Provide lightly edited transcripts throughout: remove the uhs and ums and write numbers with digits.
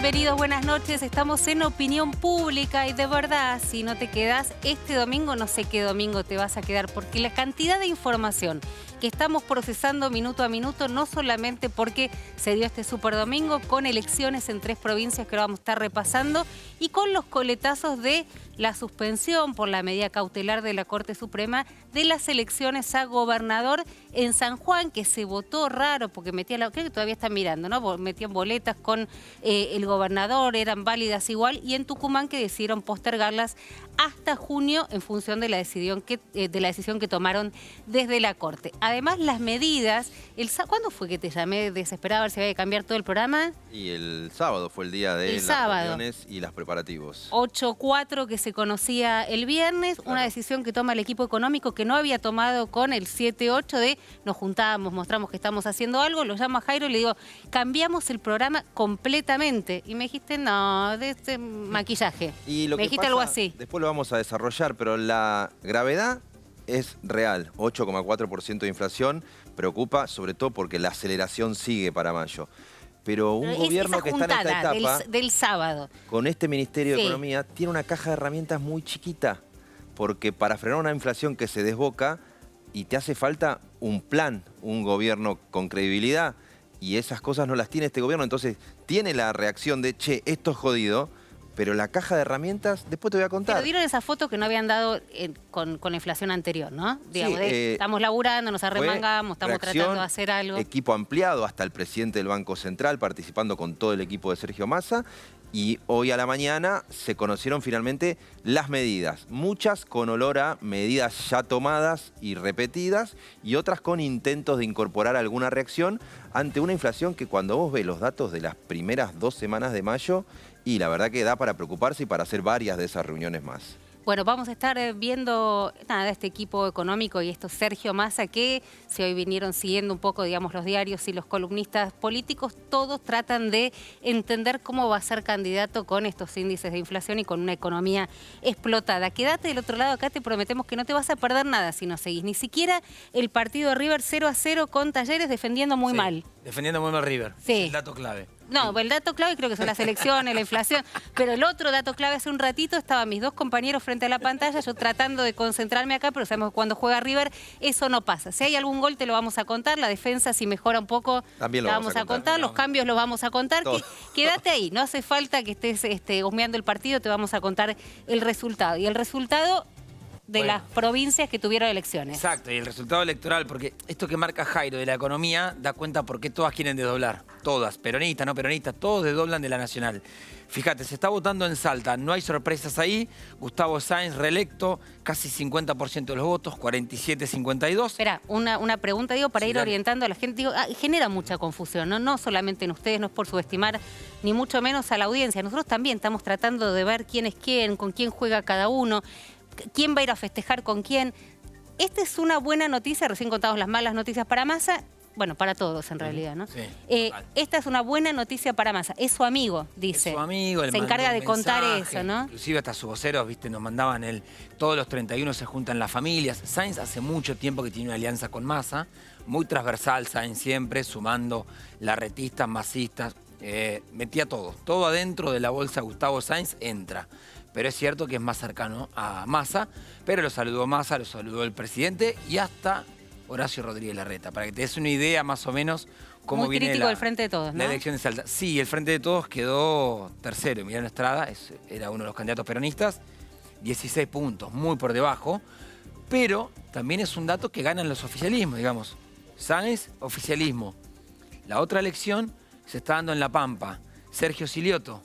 Bienvenidos, buenas noches. Estamos en Opinión Pública y de verdad, si no te quedas este domingo, no sé qué domingo te vas a quedar, porque la cantidad de información que estamos procesando minuto a minuto, no solamente porque se dio este super domingo con elecciones en 3 provincias que lo vamos a estar repasando y con los coletazos de la suspensión por la medida cautelar de la Corte Suprema de las elecciones a gobernador en San Juan, que se votó raro porque metían, creo que todavía están mirando, ¿no? Metían boletas con el gobernador, eran válidas igual, y en Tucumán que decidieron postergarlas hasta junio en función de la decisión que tomaron desde la Corte. Además, las medidas, ¿cuándo fue que te llamé desesperada a ver si había que cambiar todo el programa? Y el sábado fue el día de las reuniones y los preparativos. 8-4 que se conocía el viernes, claro. Una decisión que toma el equipo económico que no había tomado con el 7-8 de nos juntamos, mostramos que estamos haciendo algo, lo llamo a Jairo y le digo, cambiamos el programa completamente. Y me dijiste, no, de este maquillaje. Y lo me que dijiste pasa, algo así. Después lo vamos a desarrollar, pero la gravedad es real. 8,4% de inflación preocupa, sobre todo porque la aceleración sigue para mayo. Pero un gobierno que está en esta etapa, del sábado, con este Ministerio de Economía, tiene una caja de herramientas muy chiquita. Porque para frenar una inflación que se desboca, y te hace falta un plan, un gobierno con credibilidad, y esas cosas no las tiene este gobierno. Entonces tiene la reacción de, che, esto es jodido, pero la caja de herramientas, después te voy a contar. Pero dieron esa foto que no habían dado con la inflación anterior, ¿no? Digamos, sí, estamos laburando, nos arremangamos, estamos tratando de hacer algo. Equipo ampliado, hasta el presidente del Banco Central participando con todo el equipo de Sergio Massa. Y hoy a la mañana se conocieron finalmente las medidas. Muchas con olor a medidas ya tomadas y repetidas, y otras con intentos de incorporar alguna reacción ante una inflación que cuando vos ves los datos de las primeras 2 semanas de mayo, y la verdad que da para preocuparse y para hacer varias de esas reuniones más. Bueno, vamos a estar viendo este equipo económico y esto Sergio Massa, que si hoy vinieron siguiendo un poco, digamos, los diarios y los columnistas políticos, todos tratan de entender cómo va a ser candidato con estos índices de inflación y con una economía explotada. Quédate del otro lado, acá te prometemos que no te vas a perder nada si no seguís. Ni siquiera el partido de River 0-0 con Talleres defendiendo muy mal. Defendiendo muy mal River, sí. Es el dato clave. No, el dato clave creo que son las elecciones, la inflación, pero el otro dato clave hace un ratito estaban mis 2 compañeros frente a la pantalla, yo tratando de concentrarme acá, pero sabemos que cuando juega River eso no pasa. Si hay algún gol te lo vamos a contar, la defensa si mejora un poco también lo vamos a contar, los cambios los vamos a contar. Quédate ahí, no hace falta que estés husmeando el partido, te vamos a contar el resultado. Y el resultado de las provincias que tuvieron elecciones. Exacto, y el resultado electoral, porque esto que marca Jairo de la economía da cuenta por qué todas quieren desdoblar. Todas, peronistas, no peronistas, todos desdoblan de la nacional. Fíjate, se está votando en Salta, no hay sorpresas ahí. Gustavo Sáenz reelecto, casi 50% de los votos, 47-52. Espera, una pregunta, digo, para ir orientando a la gente. Digo, genera mucha confusión, ¿no? No solamente en ustedes, no es por subestimar, ni mucho menos a la audiencia. Nosotros también estamos tratando de ver quién es quién, con quién juega cada uno, quién va a ir a festejar con quién. Esta es una buena noticia, recién contamos las malas noticias para Massa, bueno, para todos en realidad, ¿no? Sí, esta es una buena noticia para Massa, es su amigo, dice. Es su amigo, se encarga de contar eso, ¿no? Inclusive hasta sus voceros, viste, nos mandaban todos los 31 se juntan las familias. Sáenz hace mucho tiempo que tiene una alianza con Massa, muy transversal Sáenz siempre, sumando larretistas, masistas, metía todo adentro de la bolsa Gustavo Sáenz entra. Pero es cierto que es más cercano a Massa, pero lo saludó Massa, lo saludó el presidente y hasta Horacio Rodríguez Larreta, para que te des una idea más o menos cómo muy viene crítico del Frente de Todos, ¿no? La elección de Salta. Sí, el Frente de Todos quedó tercero. Emiliano Estrada era uno de los candidatos peronistas, 16 puntos, muy por debajo, pero también es un dato que ganan los oficialismos, digamos. Sáenz, oficialismo. La otra elección se está dando en La Pampa. Sergio Silioto,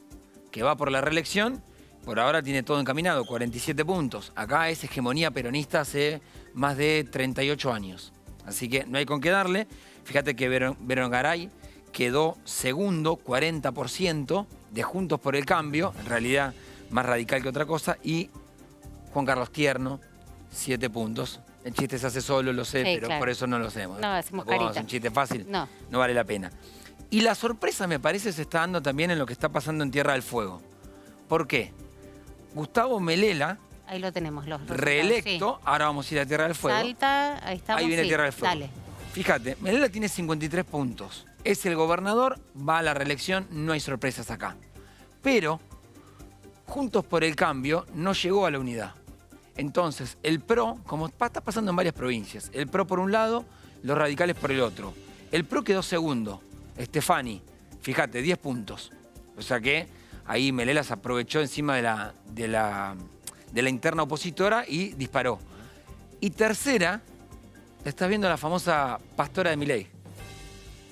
que va por la reelección, por ahora tiene todo encaminado, 47 puntos. Acá es hegemonía peronista hace más de 38 años. Así que no hay con qué darle. Fíjate que Berengaray quedó segundo, 40% de Juntos por el Cambio, en realidad más radical que otra cosa, y Juan Carlos Tierno, 7 puntos. El chiste se hace solo, lo sé, pero claro, por eso no lo hacemos. No, hacemos carita. Es un chiste fácil, no vale la pena. Y la sorpresa, me parece, se está dando también en lo que está pasando en Tierra del Fuego. ¿Por qué? Gustavo Melella, ahí lo tenemos, los reelecto, sí. Ahora vamos a ir a Tierra del Fuego. Salta, ahí estamos. Ahí viene Tierra del Fuego. Dale. Fíjate, Melella tiene 53 puntos. Es el gobernador, va a la reelección, no hay sorpresas acá. Pero Juntos por el Cambio no llegó a la unidad. Entonces, el PRO, como está pasando en varias provincias, el PRO por un lado, los radicales por el otro. El PRO quedó segundo, Stefani, fíjate, 10 puntos. O sea que ahí Melelas aprovechó encima de la interna opositora y disparó. Y tercera, estás viendo a la famosa pastora de Milei,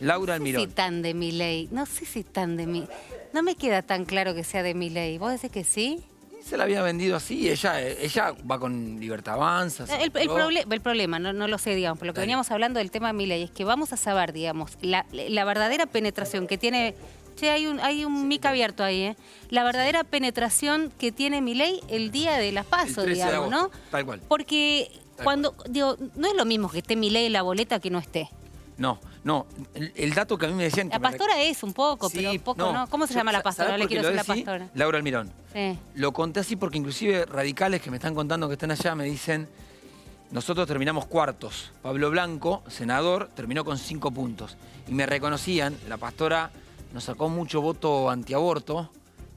Laura Almirón. No sé si tan de Milei, no sé si tan de Milei. No me queda tan claro que sea de Milei. ¿Vos decís que sí? Se la había vendido así, ella va con Libertad Avanza. El problema, no lo sé, digamos, por lo que veníamos hablando del tema de Milei, es que vamos a saber, digamos, la verdadera penetración que tiene... Che, hay un mic abierto ahí, ¿eh? La verdadera penetración que tiene Milei el día de las PASO, digamos, ¿no? Tal cual. Porque digo, no es lo mismo que esté Milei en la boleta que no esté. No. El dato que a mí me decían... La pastora es un poco, sí, pero poco no. ¿Cómo se llama la pastora? No le quiero decir la pastora. Laura Almirón. Sí. Lo conté así porque inclusive radicales que me están contando que están allá me dicen, nosotros terminamos cuartos. Pablo Blanco, senador, terminó con 5 puntos. Y me reconocían, la pastora nos sacó mucho voto antiaborto,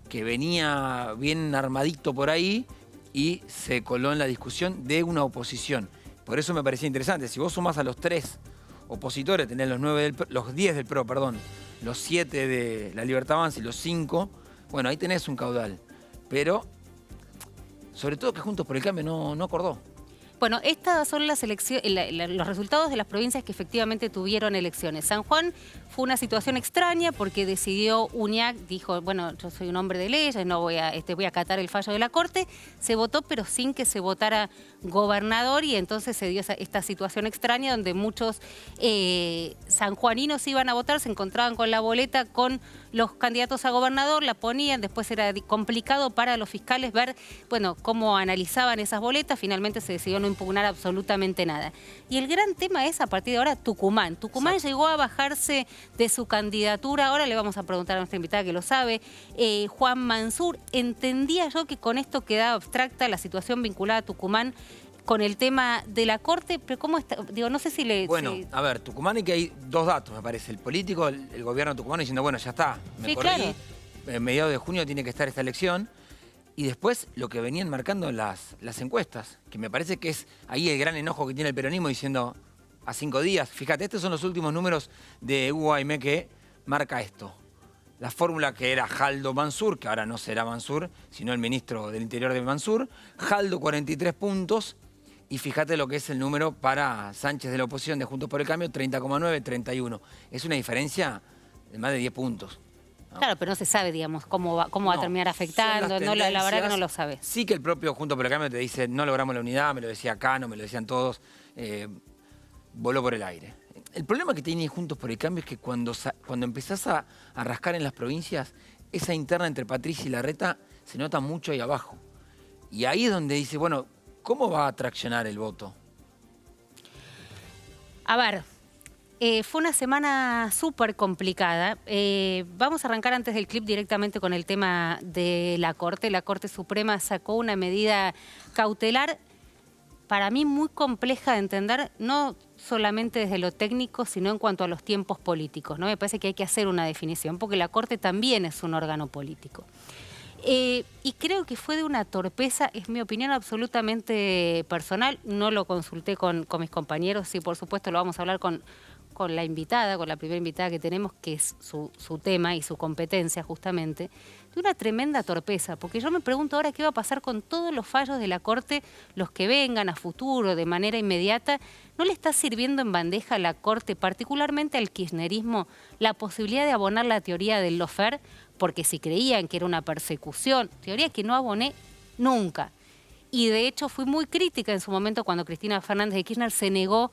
que venía bien armadito por ahí y se coló en la discusión de una oposición. Por eso me parecía interesante. Si vos sumás a los 3 opositores, tenés los 10 del PRO, perdón, los 7 de la Libertad Avanza y los 5, bueno, ahí tenés un caudal. Pero, sobre todo que Juntos por el Cambio no acordó. Bueno, estas son las elecciones, los resultados de las provincias que efectivamente tuvieron elecciones. San Juan fue una situación extraña porque decidió UNIAC, dijo, bueno, yo soy un hombre de leyes, no voy a acatar el fallo de la Corte. Se votó, pero sin que se votara gobernador, y entonces se dio esta situación extraña donde muchos sanjuaninos iban a votar, se encontraban con la boleta con los candidatos a gobernador, la ponían, después era complicado para los fiscales ver, bueno, cómo analizaban esas boletas. Finalmente se decidió no impugnar absolutamente nada. Y el gran tema es, a partir de ahora, Tucumán. Tucumán llegó a bajarse de su candidatura. Ahora le vamos a preguntar a nuestra invitada que lo sabe, Juan Mansur. Entendía yo que con esto quedaba abstracta la situación vinculada a Tucumán con el tema de la Corte, pero ¿cómo está? Digo, no sé si le... Bueno, a ver, Tucumán, y que hay 2 datos, me parece. El político, el gobierno tucumano diciendo, bueno, ya está, me corrí, claro. En mediados de junio tiene que estar esta elección. Y después lo que venían marcando las encuestas, que me parece que es ahí el gran enojo que tiene el peronismo diciendo a 5 días. Fíjate, estos son los últimos números de Hugo Aimé que marca esto. La fórmula que era Jaldo Mansur, que ahora no será Mansur, sino el ministro del Interior de Mansur. Jaldo 43 puntos. Y fíjate lo que es el número para Sánchez de la oposición de Juntos por el Cambio, 30,9, 31. Es una diferencia de más de 10 puntos. ¿No? Claro, pero no se sabe, digamos, cómo va a terminar afectando. No, la verdad que no lo sabe. Sí que el propio Juntos por el Cambio te dice, no logramos la unidad, me lo decía Cano, me lo decían todos, voló por el aire. El problema que tiene Juntos por el Cambio es que cuando empezás a rascar en las provincias, esa interna entre Patricia y Larreta se nota mucho ahí abajo. Y ahí es donde dice, bueno, ¿cómo va a traccionar el voto? A ver, fue una semana súper complicada. Vamos a arrancar antes del clip directamente con el tema de la Corte. La Corte Suprema sacó una medida cautelar, para mí muy compleja de entender, no solamente desde lo técnico, sino en cuanto a los tiempos políticos, ¿no? Me parece que hay que hacer una definición, porque la Corte también es un órgano político. Y creo que fue de una torpeza, es mi opinión absolutamente personal. No lo consulté con mis compañeros, sí, por supuesto lo vamos a hablar con la invitada, con la primera invitada que tenemos, que es su tema y su competencia justamente, de una tremenda torpeza, porque yo me pregunto ahora qué va a pasar con todos los fallos de la Corte, los que vengan a futuro, de manera inmediata. ¿No le está sirviendo en bandeja a la Corte, particularmente al kirchnerismo, la posibilidad de abonar la teoría del lawfare? Porque si creían que era una persecución, teoría que no aboné nunca. Y de hecho fui muy crítica en su momento cuando Cristina Fernández de Kirchner se negó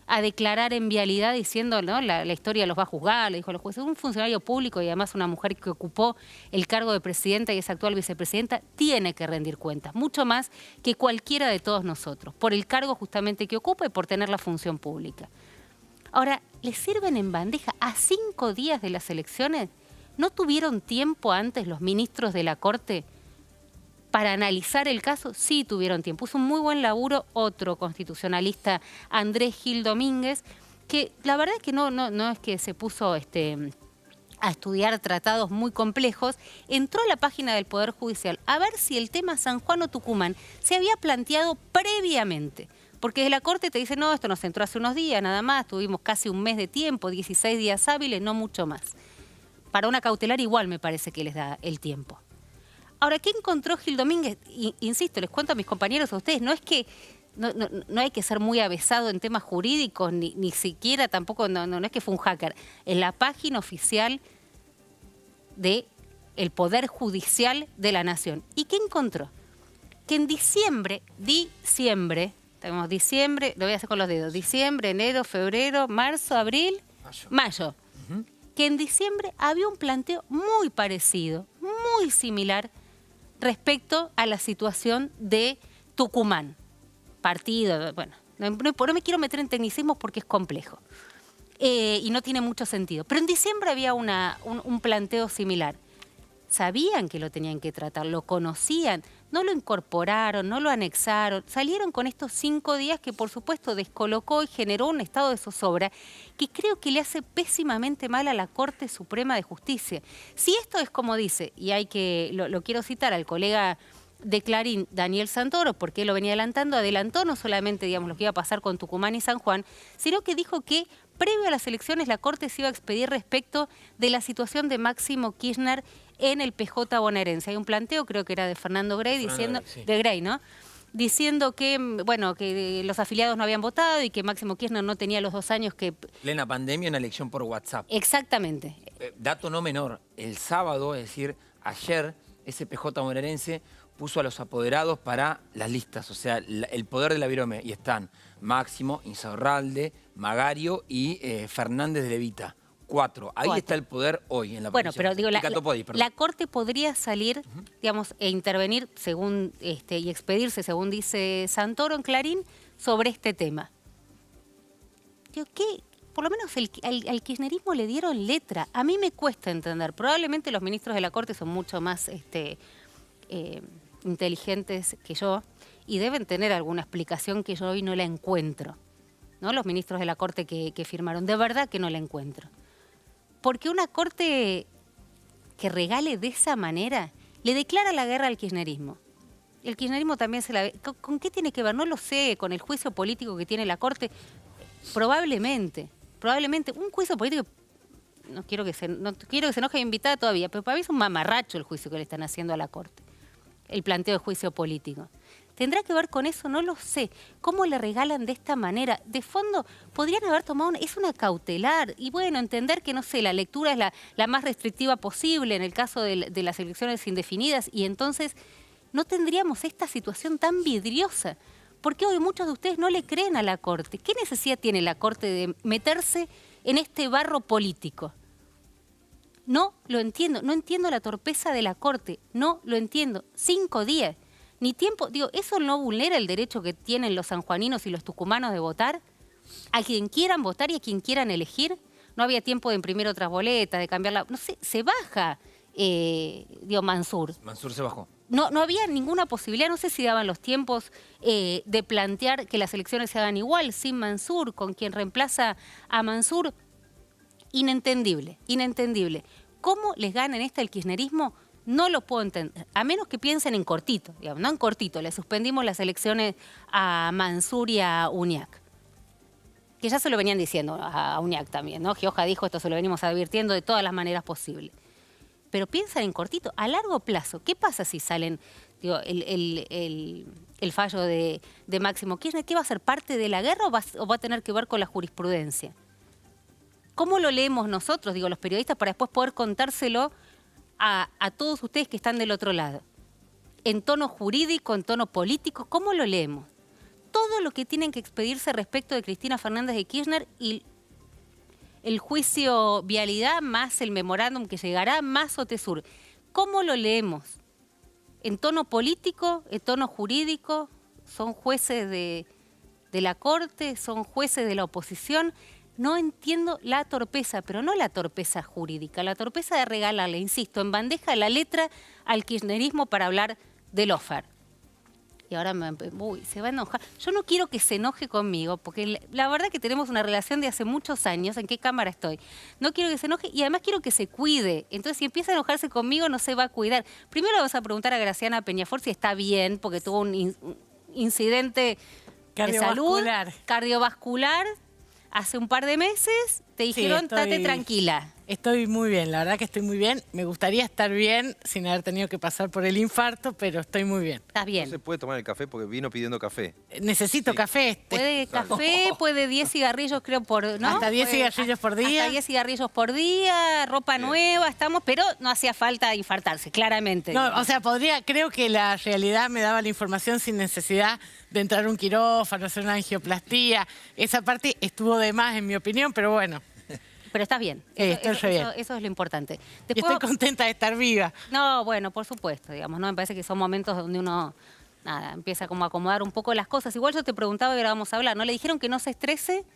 a declarar en vialidad diciendo, ¿no?, la historia los va a juzgar, le dijo a los jueces. Un funcionario público y además una mujer que ocupó el cargo de presidenta y es actual vicepresidenta, tiene que rendir cuentas, mucho más que cualquiera de todos nosotros, por el cargo justamente que ocupa y por tener la función pública. Ahora, ¿le sirven en bandeja a 5 días de las elecciones? ¿No tuvieron tiempo antes los ministros de la Corte para analizar el caso? Sí tuvieron tiempo. Puso un muy buen laburo otro constitucionalista, Andrés Gil Domínguez, que la verdad es que no es que se puso a estudiar tratados muy complejos, entró a la página del Poder Judicial a ver si el tema San Juan o Tucumán se había planteado previamente. Porque desde la Corte te dicen, no, esto nos entró hace unos días nada más, tuvimos casi un mes de tiempo, 16 días hábiles, no mucho más. Para una cautelar igual me parece que les da el tiempo. Ahora, ¿qué encontró Gil Domínguez? Insisto, les cuento a mis compañeros, a ustedes, no es que no hay que ser muy avesado en temas jurídicos, ni siquiera tampoco, no es que fue un hacker. En la página oficial del Poder Judicial de la Nación. ¿Y qué encontró? Que en diciembre, tenemos diciembre, lo voy a hacer con los dedos, diciembre, enero, febrero, marzo, abril, mayo. Que en diciembre había un planteo muy parecido, muy similar, respecto a la situación de Tucumán. Partido, bueno, no me quiero meter en tecnicismos porque es complejo y no tiene mucho sentido. Pero en diciembre había un planteo similar. Sabían que lo tenían que tratar, lo conocían, no lo incorporaron, no lo anexaron, salieron con estos 5 días que por supuesto descolocó y generó un estado de zozobra que creo que le hace pésimamente mal a la Corte Suprema de Justicia. Si esto es como dice, y lo quiero citar al colega de Clarín, Daniel Santoro, porque él lo venía adelantó no solamente digamos, lo que iba a pasar con Tucumán y San Juan, sino que dijo que previo a las elecciones la Corte se iba a expedir respecto de la situación de Máximo Kirchner en el PJ bonaerense. Hay un planteo, creo que era de Fernando Grey, de Grey, ¿no? Diciendo que, bueno, que los afiliados no habían votado y que Máximo Kirchner no tenía los 2 años que... Plena pandemia, una elección por WhatsApp. Exactamente. Dato no menor, el sábado, es decir, ayer, ese PJ bonaerense puso a los apoderados para las listas, o sea, el poder de la virome, y están Máximo, Insaurralde, Magario y Fernández de Levita. 4. Ahí está el poder hoy en la Bueno, pero digo, la Corte podría salir, digamos, e intervenir según y expedirse, según dice Santoro en Clarín, sobre este tema. Digo, ¿qué? Por lo menos al kirchnerismo le dieron letra. A mí me cuesta entender. Probablemente los ministros de la Corte son mucho más inteligentes que yo y deben tener alguna explicación que yo hoy no la encuentro, ¿no? Los ministros de la Corte que firmaron. De verdad que no la encuentro. Porque una Corte que regale de esa manera le declara la guerra al kirchnerismo. El kirchnerismo también se la ve. ¿Con qué tiene que ver? No lo sé, con el juicio político que tiene la Corte. Probablemente. Un juicio político, no quiero que se enoje mi invitada todavía, pero para mí es un mamarracho el juicio que le están haciendo a la Corte. El planteo de juicio político. ¿Tendrá que ver con eso? No lo sé. ¿Cómo le regalan de esta manera? De fondo, podrían haber tomado es una cautelar. Y bueno, entender que, no sé, la lectura es la más restrictiva posible en el caso de las elecciones indefinidas y entonces no tendríamos esta situación tan vidriosa. Porque hoy muchos de ustedes no le creen a la Corte. ¿Qué necesidad tiene la Corte de meterse en este barro político? No lo entiendo. No entiendo la torpeza de la Corte. No lo entiendo. 5 días. Ni tiempo. Digo, ¿eso no vulnera el derecho que tienen los sanjuaninos y los tucumanos de votar? A quien quieran votar y a quien quieran elegir. No había tiempo de imprimir otras boletas, de cambiarla. No sé, se baja, Mansur. Mansur se bajó. No había ninguna posibilidad, no sé si daban los tiempos de plantear que las elecciones se hagan igual, sin Mansur, con quien reemplaza a Mansur. Inentendible. ¿Cómo les gana en esta el kirchnerismo? No lo puedo entender, a menos que piensen en cortito, digamos, no en cortito. Le suspendimos las elecciones a Mansur y a Uñac, que ya se lo venían diciendo a Uñac también, ¿no? Gioja dijo, esto se lo venimos advirtiendo de todas las maneras posibles. Pero piensan en cortito, a largo plazo. ¿Qué pasa si salen el fallo de Máximo Kirchner? ¿Qué va a ser parte de la guerra o va a tener que ver con la jurisprudencia? ¿Cómo lo leemos nosotros, los periodistas, para después poder contárselo a todos ustedes que están del otro lado? En tono jurídico, en tono político, ¿cómo lo leemos? Todo lo que tienen que expedirse respecto de Cristina Fernández de Kirchner y el juicio vialidad más el memorándum que llegará más OTESUR. ¿Cómo lo leemos? ¿En tono político? ¿En tono jurídico? ¿Son jueces de la Corte? ¿Son jueces de la oposición? No entiendo la torpeza, pero no la torpeza jurídica, la torpeza de regalarle, insisto, en bandeja la letra al kirchnerismo para hablar del lawfare. y ahora se va a enojar. Yo no quiero que se enoje conmigo, porque la verdad que tenemos una relación de hace muchos años. ¿En qué cámara estoy? No quiero que se enoje y además quiero que se cuide. Entonces, si empieza a enojarse conmigo, no se va a cuidar. Primero vamos a preguntar a Graciana Peñafort si está bien, porque tuvo un incidente de salud cardiovascular hace un par de meses. Te dijeron, estate tranquila. Estoy muy bien, la verdad que estoy muy bien. Me gustaría estar bien sin haber tenido que pasar por el infarto, pero estoy muy bien. ¿Estás bien? No se puede tomar el café porque vino pidiendo café. Necesito café. Puede café, puede 10 cigarrillos, creo, ¿no? Hasta 10 cigarrillos por día. Hasta 10 cigarrillos por día, ropa nueva, pero no hacía falta infartarse, claramente. No, o sea, creo que la realidad me daba la información sin necesidad de entrar a un quirófano, hacer una angioplastía. Esa parte estuvo de más, en mi opinión, pero bueno. Pero estás bien. Eso es lo importante. Después, y estoy contenta de estar viva. No, bueno, por supuesto, digamos, ¿no? Me parece que son momentos donde uno, empieza como a acomodar un poco las cosas. Igual yo te preguntaba y ahora vamos a hablar, ¿no? Le dijeron que no se estrese,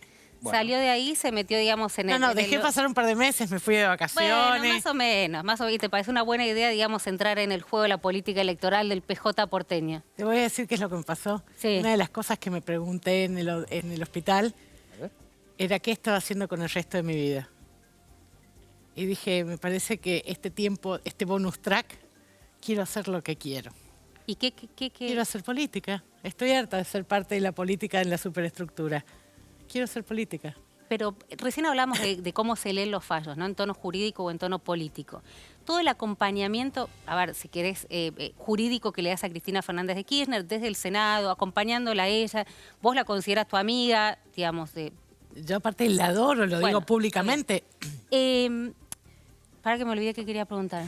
salió de ahí, se metió, digamos, en el... No, dejé pasar un par de meses, me fui de vacaciones. Bueno, más o menos. ¿Te parece una buena idea, digamos, entrar en el juego de la política electoral del PJ porteño? Te voy a decir qué es lo que me pasó. Sí. Una de las cosas que me pregunté en el hospital era qué estaba haciendo con el resto de mi vida. Y dije, me parece que este tiempo, este bonus track, quiero hacer lo que quiero. ¿Y qué? Quiero hacer política. Estoy harta de ser parte de la política en la superestructura. Quiero hacer política. Pero recién hablamos de cómo se leen los fallos, ¿no? En tono jurídico o en tono político. Todo el acompañamiento, a ver, si querés, jurídico que le das a Cristina Fernández de Kirchner, desde el Senado, acompañándola a ella, vos la considerás tu amiga, digamos, Yo aparte la adoro, lo digo públicamente. Para que me olvidé que quería preguntar.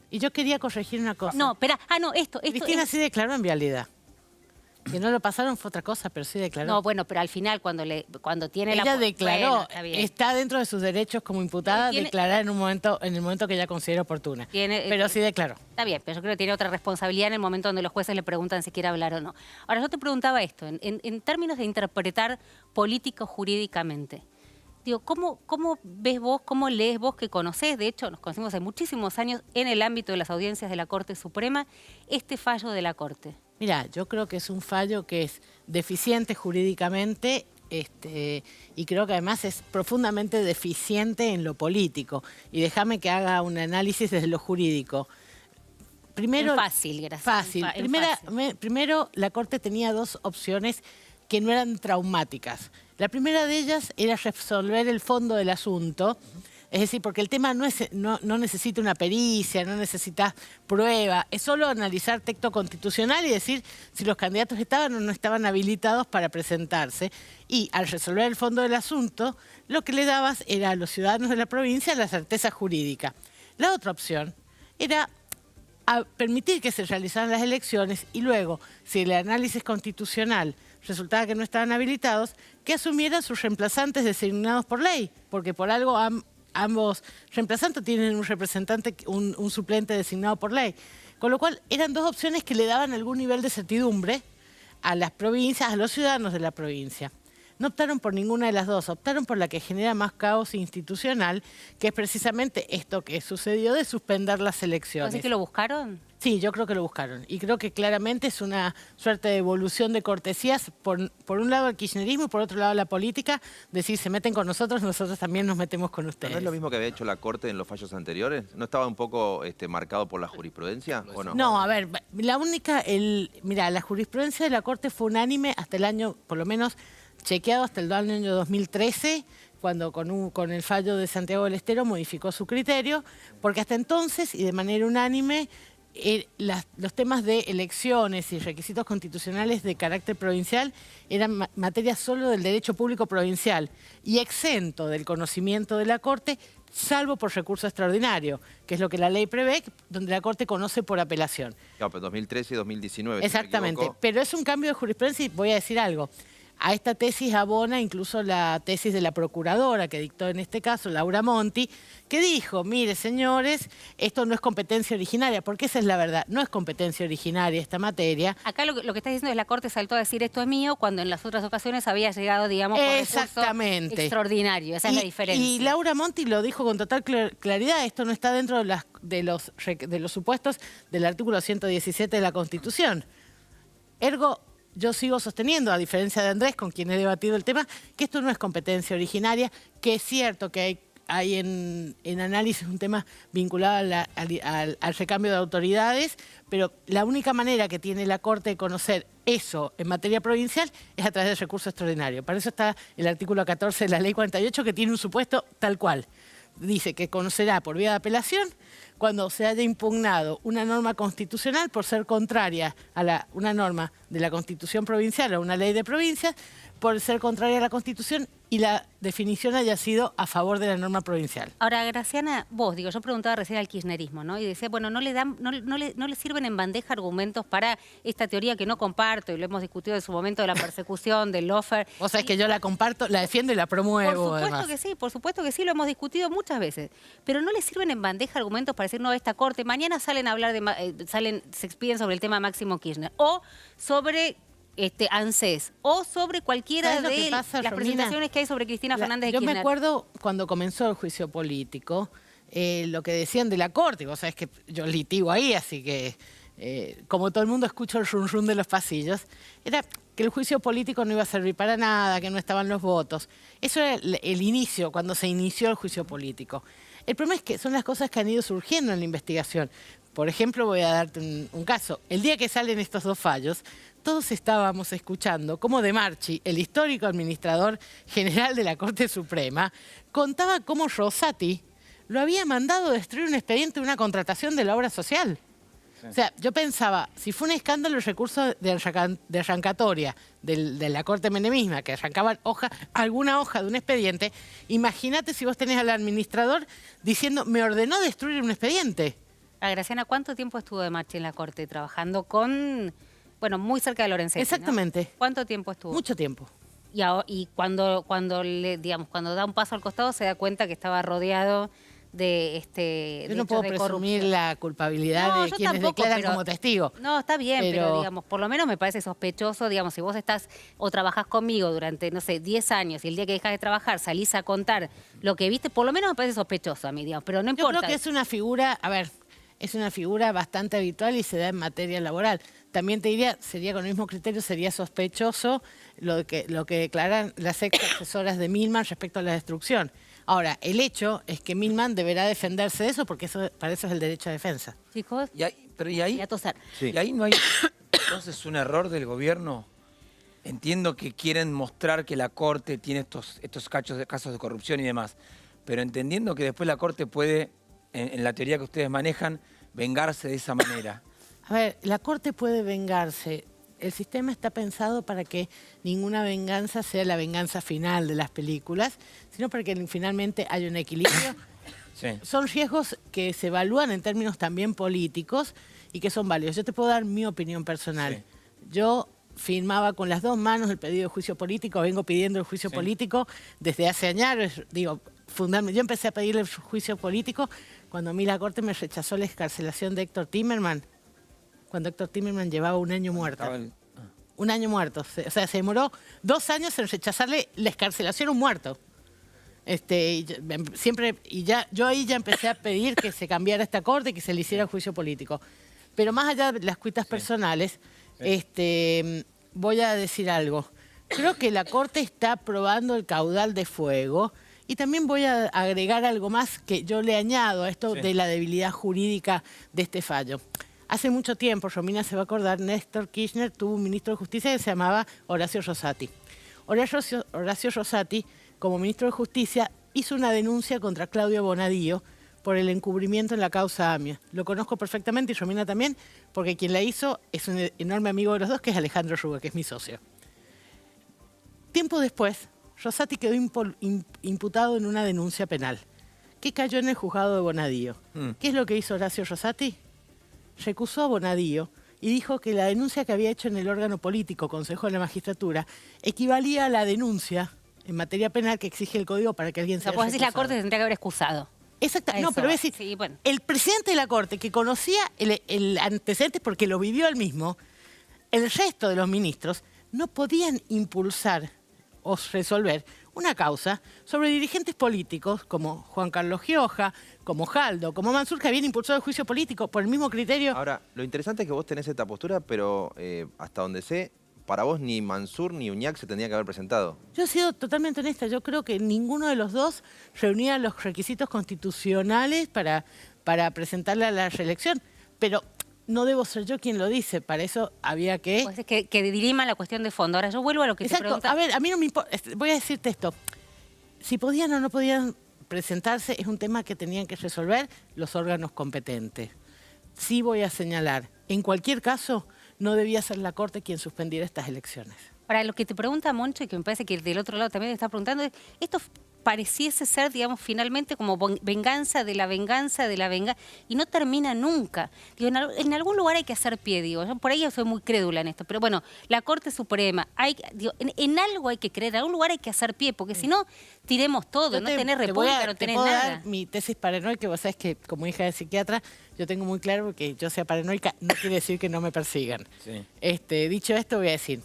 Y yo quería corregir una cosa. No, espera. Esto. Cristina sí declaró en vialidad. Que no lo pasaron fue otra cosa, pero sí declaró. No, bueno, pero al final cuando tiene ella declaró, está dentro de sus derechos como imputada declarar en el momento que ella considera oportuna. Pero sí declaró. Está bien, pero yo creo que tiene otra responsabilidad en el momento donde los jueces le preguntan si quiere hablar o no. Ahora, yo te preguntaba esto, en términos de interpretar político-jurídicamente. Digo, ¿cómo ves vos, cómo lees vos que conocés? De hecho, nos conocimos hace muchísimos años en el ámbito de las audiencias de la Corte Suprema, este fallo de la Corte. Mira, yo creo que es un fallo que es deficiente jurídicamente y creo que además es profundamente deficiente en lo político. Y déjame que haga un análisis desde lo jurídico. Primero, es fácil, gracias. Fácil. Primero, la Corte tenía dos opciones que no eran traumáticas. La primera de ellas era resolver el fondo del asunto, es decir, porque el tema no necesita una pericia, no necesita prueba, es solo analizar texto constitucional y decir si los candidatos estaban o no estaban habilitados para presentarse. Y al resolver el fondo del asunto, lo que le dabas era a los ciudadanos de la provincia la certeza jurídica. La otra opción era permitir que se realizaran las elecciones y luego, si el análisis constitucional resultaba que no estaban habilitados, que asumieran sus reemplazantes designados por ley, porque por algo ambos reemplazantes tienen un representante, un suplente designado por ley. Con lo cual, eran dos opciones que le daban algún nivel de certidumbre a las provincias, a los ciudadanos de la provincia. No optaron por ninguna de las dos, optaron por la que genera más caos institucional, que es precisamente esto que sucedió de suspender las elecciones. ¿Así que lo buscaron? Sí, yo creo que lo buscaron. Y creo que claramente es una suerte de evolución de cortesías, por un lado el kirchnerismo y por otro lado la política, decir, se meten con nosotros, nosotros también nos metemos con ustedes. ¿No es lo mismo que había hecho la Corte en los fallos anteriores? ¿No estaba un poco marcado por la jurisprudencia o no? No, a ver, mira, la jurisprudencia de la Corte fue unánime hasta el año, por lo menos chequeado hasta el año 2013, cuando con el fallo de Santiago del Estero modificó su criterio, porque hasta entonces y de manera unánime los temas de elecciones y requisitos constitucionales de carácter provincial eran materia solo del derecho público provincial y exento del conocimiento de la Corte, salvo por recurso extraordinario, que es lo que la ley prevé, donde la Corte conoce por apelación. No, pero 2013 y 2019. Exactamente, pero es un cambio de jurisprudencia y voy a decir algo. A esta tesis abona incluso la tesis de la procuradora que dictó en este caso, Laura Monti, que dijo, mire señores, esto no es competencia originaria, porque esa es la verdad, no es competencia originaria esta materia. Acá lo que está diciendo es la Corte saltó a decir esto es mío, cuando en las otras ocasiones había llegado, digamos, por recurso extraordinario, esa es la diferencia. Y Laura Monti lo dijo con total claridad, esto no está dentro de los supuestos del artículo 117 de la Constitución. Ergo, yo sigo sosteniendo, a diferencia de Andrés, con quien he debatido el tema, que esto no es competencia originaria, que es cierto que hay en análisis un tema vinculado al recambio de autoridades, pero la única manera que tiene la Corte de conocer eso en materia provincial es a través del recurso extraordinario. Para eso está el artículo 14 de la Ley 48, que tiene un supuesto tal cual. Dice que conocerá por vía de apelación cuando se haya impugnado una norma constitucional por ser contraria a una norma de la Constitución provincial o una ley de provincias, por ser contraria a la Constitución y la definición haya sido a favor de la norma provincial. Ahora, Graciana, yo preguntaba recién al kirchnerismo, ¿no? Y decía, bueno, no le sirven en bandeja argumentos para esta teoría que no comparto, y lo hemos discutido en su momento de la persecución, del lawfare. Vos sabés que yo la comparto, la defiendo y la promuevo. Por supuesto que sí, lo hemos discutido muchas veces. Pero no le sirven en bandeja argumentos para decir, no, esta Corte, mañana salen a hablar se expiden sobre el tema Máximo Kirchner, o sobre ANSES, o sobre cualquiera de las presentaciones que hay sobre Cristina Fernández de Kirchner. Yo me acuerdo cuando comenzó el juicio político, lo que decían de la Corte, vos sabés que yo litigo ahí, así que como todo el mundo escucho el rum rum de los pasillos, era que el juicio político no iba a servir para nada, que no estaban los votos. Eso era el inicio, cuando se inició el juicio político. El problema es que son las cosas que han ido surgiendo en la investigación. Por ejemplo, voy a darte un caso. El día que salen estos dos fallos, todos estábamos escuchando cómo De Marchi, el histórico administrador general de la Corte Suprema, contaba cómo Rosati lo había mandado destruir un expediente de una contratación de la obra social. Sí. O sea, yo pensaba, si fue un escándalo el recurso de arrancatoria de la Corte menemisma, que arrancaban alguna hoja de un expediente, imagínate si vos tenés al administrador diciendo, me ordenó destruir un expediente. Graciana, ¿cuánto tiempo estuvo De Marchi en la Corte trabajando con, muy cerca de Lorenzetti? Exactamente. ¿No? ¿Cuánto tiempo estuvo? Mucho tiempo. Y cuando da un paso al costado se da cuenta que estaba rodeado de yo no puedo presumir la culpabilidad de quienes declaran como testigo. No, está bien, pero por lo menos me parece sospechoso, si vos estás o trabajás conmigo durante, 10 años y el día que dejas de trabajar salís a contar lo que viste, por lo menos me parece sospechoso a mí, pero no importa. Yo creo que es una figura, es una figura bastante habitual y se da en materia laboral. También te diría, sería con el mismo criterio, sería sospechoso lo que declaran las ex asesoras de Milman respecto a la destrucción. Ahora, el hecho es que Milman deberá defenderse de eso porque para eso es el derecho a defensa. Chicos, ¿Y ahí no hay entonces un error del gobierno? Entiendo que quieren mostrar que la Corte tiene estos casos de corrupción y demás, pero entendiendo que después la Corte puede, en la teoría que ustedes manejan, vengarse de esa manera. A ver, la Corte puede vengarse. El sistema está pensado para que ninguna venganza sea la venganza final de las películas, sino para que finalmente haya un equilibrio. Sí. Son riesgos que se evalúan en términos también políticos y que son válidos. Yo te puedo dar mi opinión personal. Sí. Yo firmaba con las dos manos el pedido de juicio político, vengo pidiendo el juicio político desde hace años. Yo empecé a pedir el juicio político cuando a mí la Corte me rechazó la excarcelación de Héctor Timerman. Cuando Héctor Timerman llevaba un año muerto. Un año muerto. O sea, se demoró 2 años en rechazarle la excarcelación a un muerto. Yo ahí ya empecé a pedir que se cambiara esta Corte y que se le hiciera juicio político. Pero más allá de las cuitas personales, voy a decir algo. Creo que la Corte está probando el caudal de fuego. Y también voy a agregar algo más que yo le añado a esto de la debilidad jurídica de este fallo. Hace mucho tiempo, Romina se va a acordar, Néstor Kirchner tuvo un ministro de Justicia que se llamaba Horacio Rosati. Horacio Rosati, como ministro de Justicia, hizo una denuncia contra Claudio Bonadío por el encubrimiento en la causa AMIA. Lo conozco perfectamente y Romina también, porque quien la hizo es un enorme amigo de los dos, que es Alejandro Ruga, que es mi socio. Tiempo después, Rosati quedó imputado en una denuncia penal, que cayó en el juzgado de Bonadío. ¿Qué es lo que hizo Horacio Rosati? Recusó a Bonadío y dijo que la denuncia que había hecho en el órgano político, Consejo de la Magistratura, equivalía a la denuncia en materia penal que exige el Código para que alguien sea recusado. Decir, la Corte tendría que haber excusado. Exacto. No, pero es decir, el presidente de la Corte, que conocía el antecedente porque lo vivió él mismo, el resto de los ministros no podían impulsar o resolver una causa sobre dirigentes políticos como Juan Carlos Gioja, como Jaldo, como Mansur, que habían impulsado el juicio político por el mismo criterio. Ahora, lo interesante es que vos tenés esta postura, pero hasta donde sé, para vos ni Mansur ni Uñac se tendría que haber presentado. Yo he sido totalmente honesta. Yo creo que ninguno de los dos reunía los requisitos constitucionales para presentarle a la reelección. Pero no debo ser yo quien lo dice. Para eso había que... Pues es que dirima la cuestión de fondo. Ahora yo vuelvo a lo que te Exacto. preguntaba. A ver, a mí no me importa. Voy a decirte esto. Si podían o no podían presentarse es un tema que tenían que resolver los órganos competentes. Sí voy a señalar, en cualquier caso, no debía ser la Corte quien suspendiera estas elecciones. Ahora, lo que te pregunta Moncho, y que me parece que del otro lado también te está preguntando, es, esto pareciese ser, digamos, finalmente como venganza de la venganza de la venganza, y no termina nunca. Digo, en algún lugar hay que hacer pie, digo, yo por ahí yo soy muy crédula en esto, pero bueno, la Corte Suprema, digo, en algo hay que creer, en algún lugar hay que hacer pie, porque si no, tiremos todo, no tenés república, no tenés nada. Dar mi tesis paranoica, vos sabés que como hija de psiquiatra, yo tengo muy claro que yo sea paranoica no quiere decir que no me persigan. Sí. Dicho esto, voy a decir,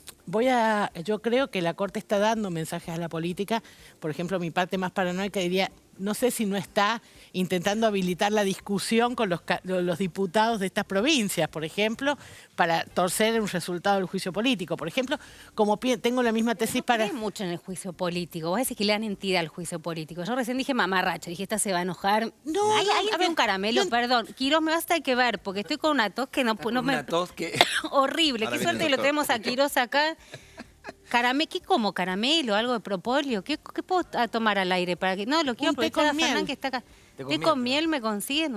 yo creo que la Corte está dando mensajes a la política. Por ejemplo, mi parte más paranoica diría, no sé si no está intentando habilitar la discusión con los diputados de estas provincias, por ejemplo, para torcer un resultado del juicio político. Por ejemplo, como tengo la misma tesis para... No mucho en el juicio político. Vos decís que le dan entidad al juicio político. Yo recién dije mamarracho, dije, esta se va a enojar. No, Alguien ve un caramelo, perdón. Quirós, me basta que ver, porque estoy con una tos que no me... Una tos que... Horrible. Ahora Qué viene suerte el que lo doctor. tenemos a Quirós acá. ¿Qué como? ¿Caramelo? ¿Algo de propóleo? ¿Qué puedo tomar al aire? Para que no, lo quiero Un té aprovechar a con miel. Fernán que está acá. Té con Té miel, con miel me consiguen,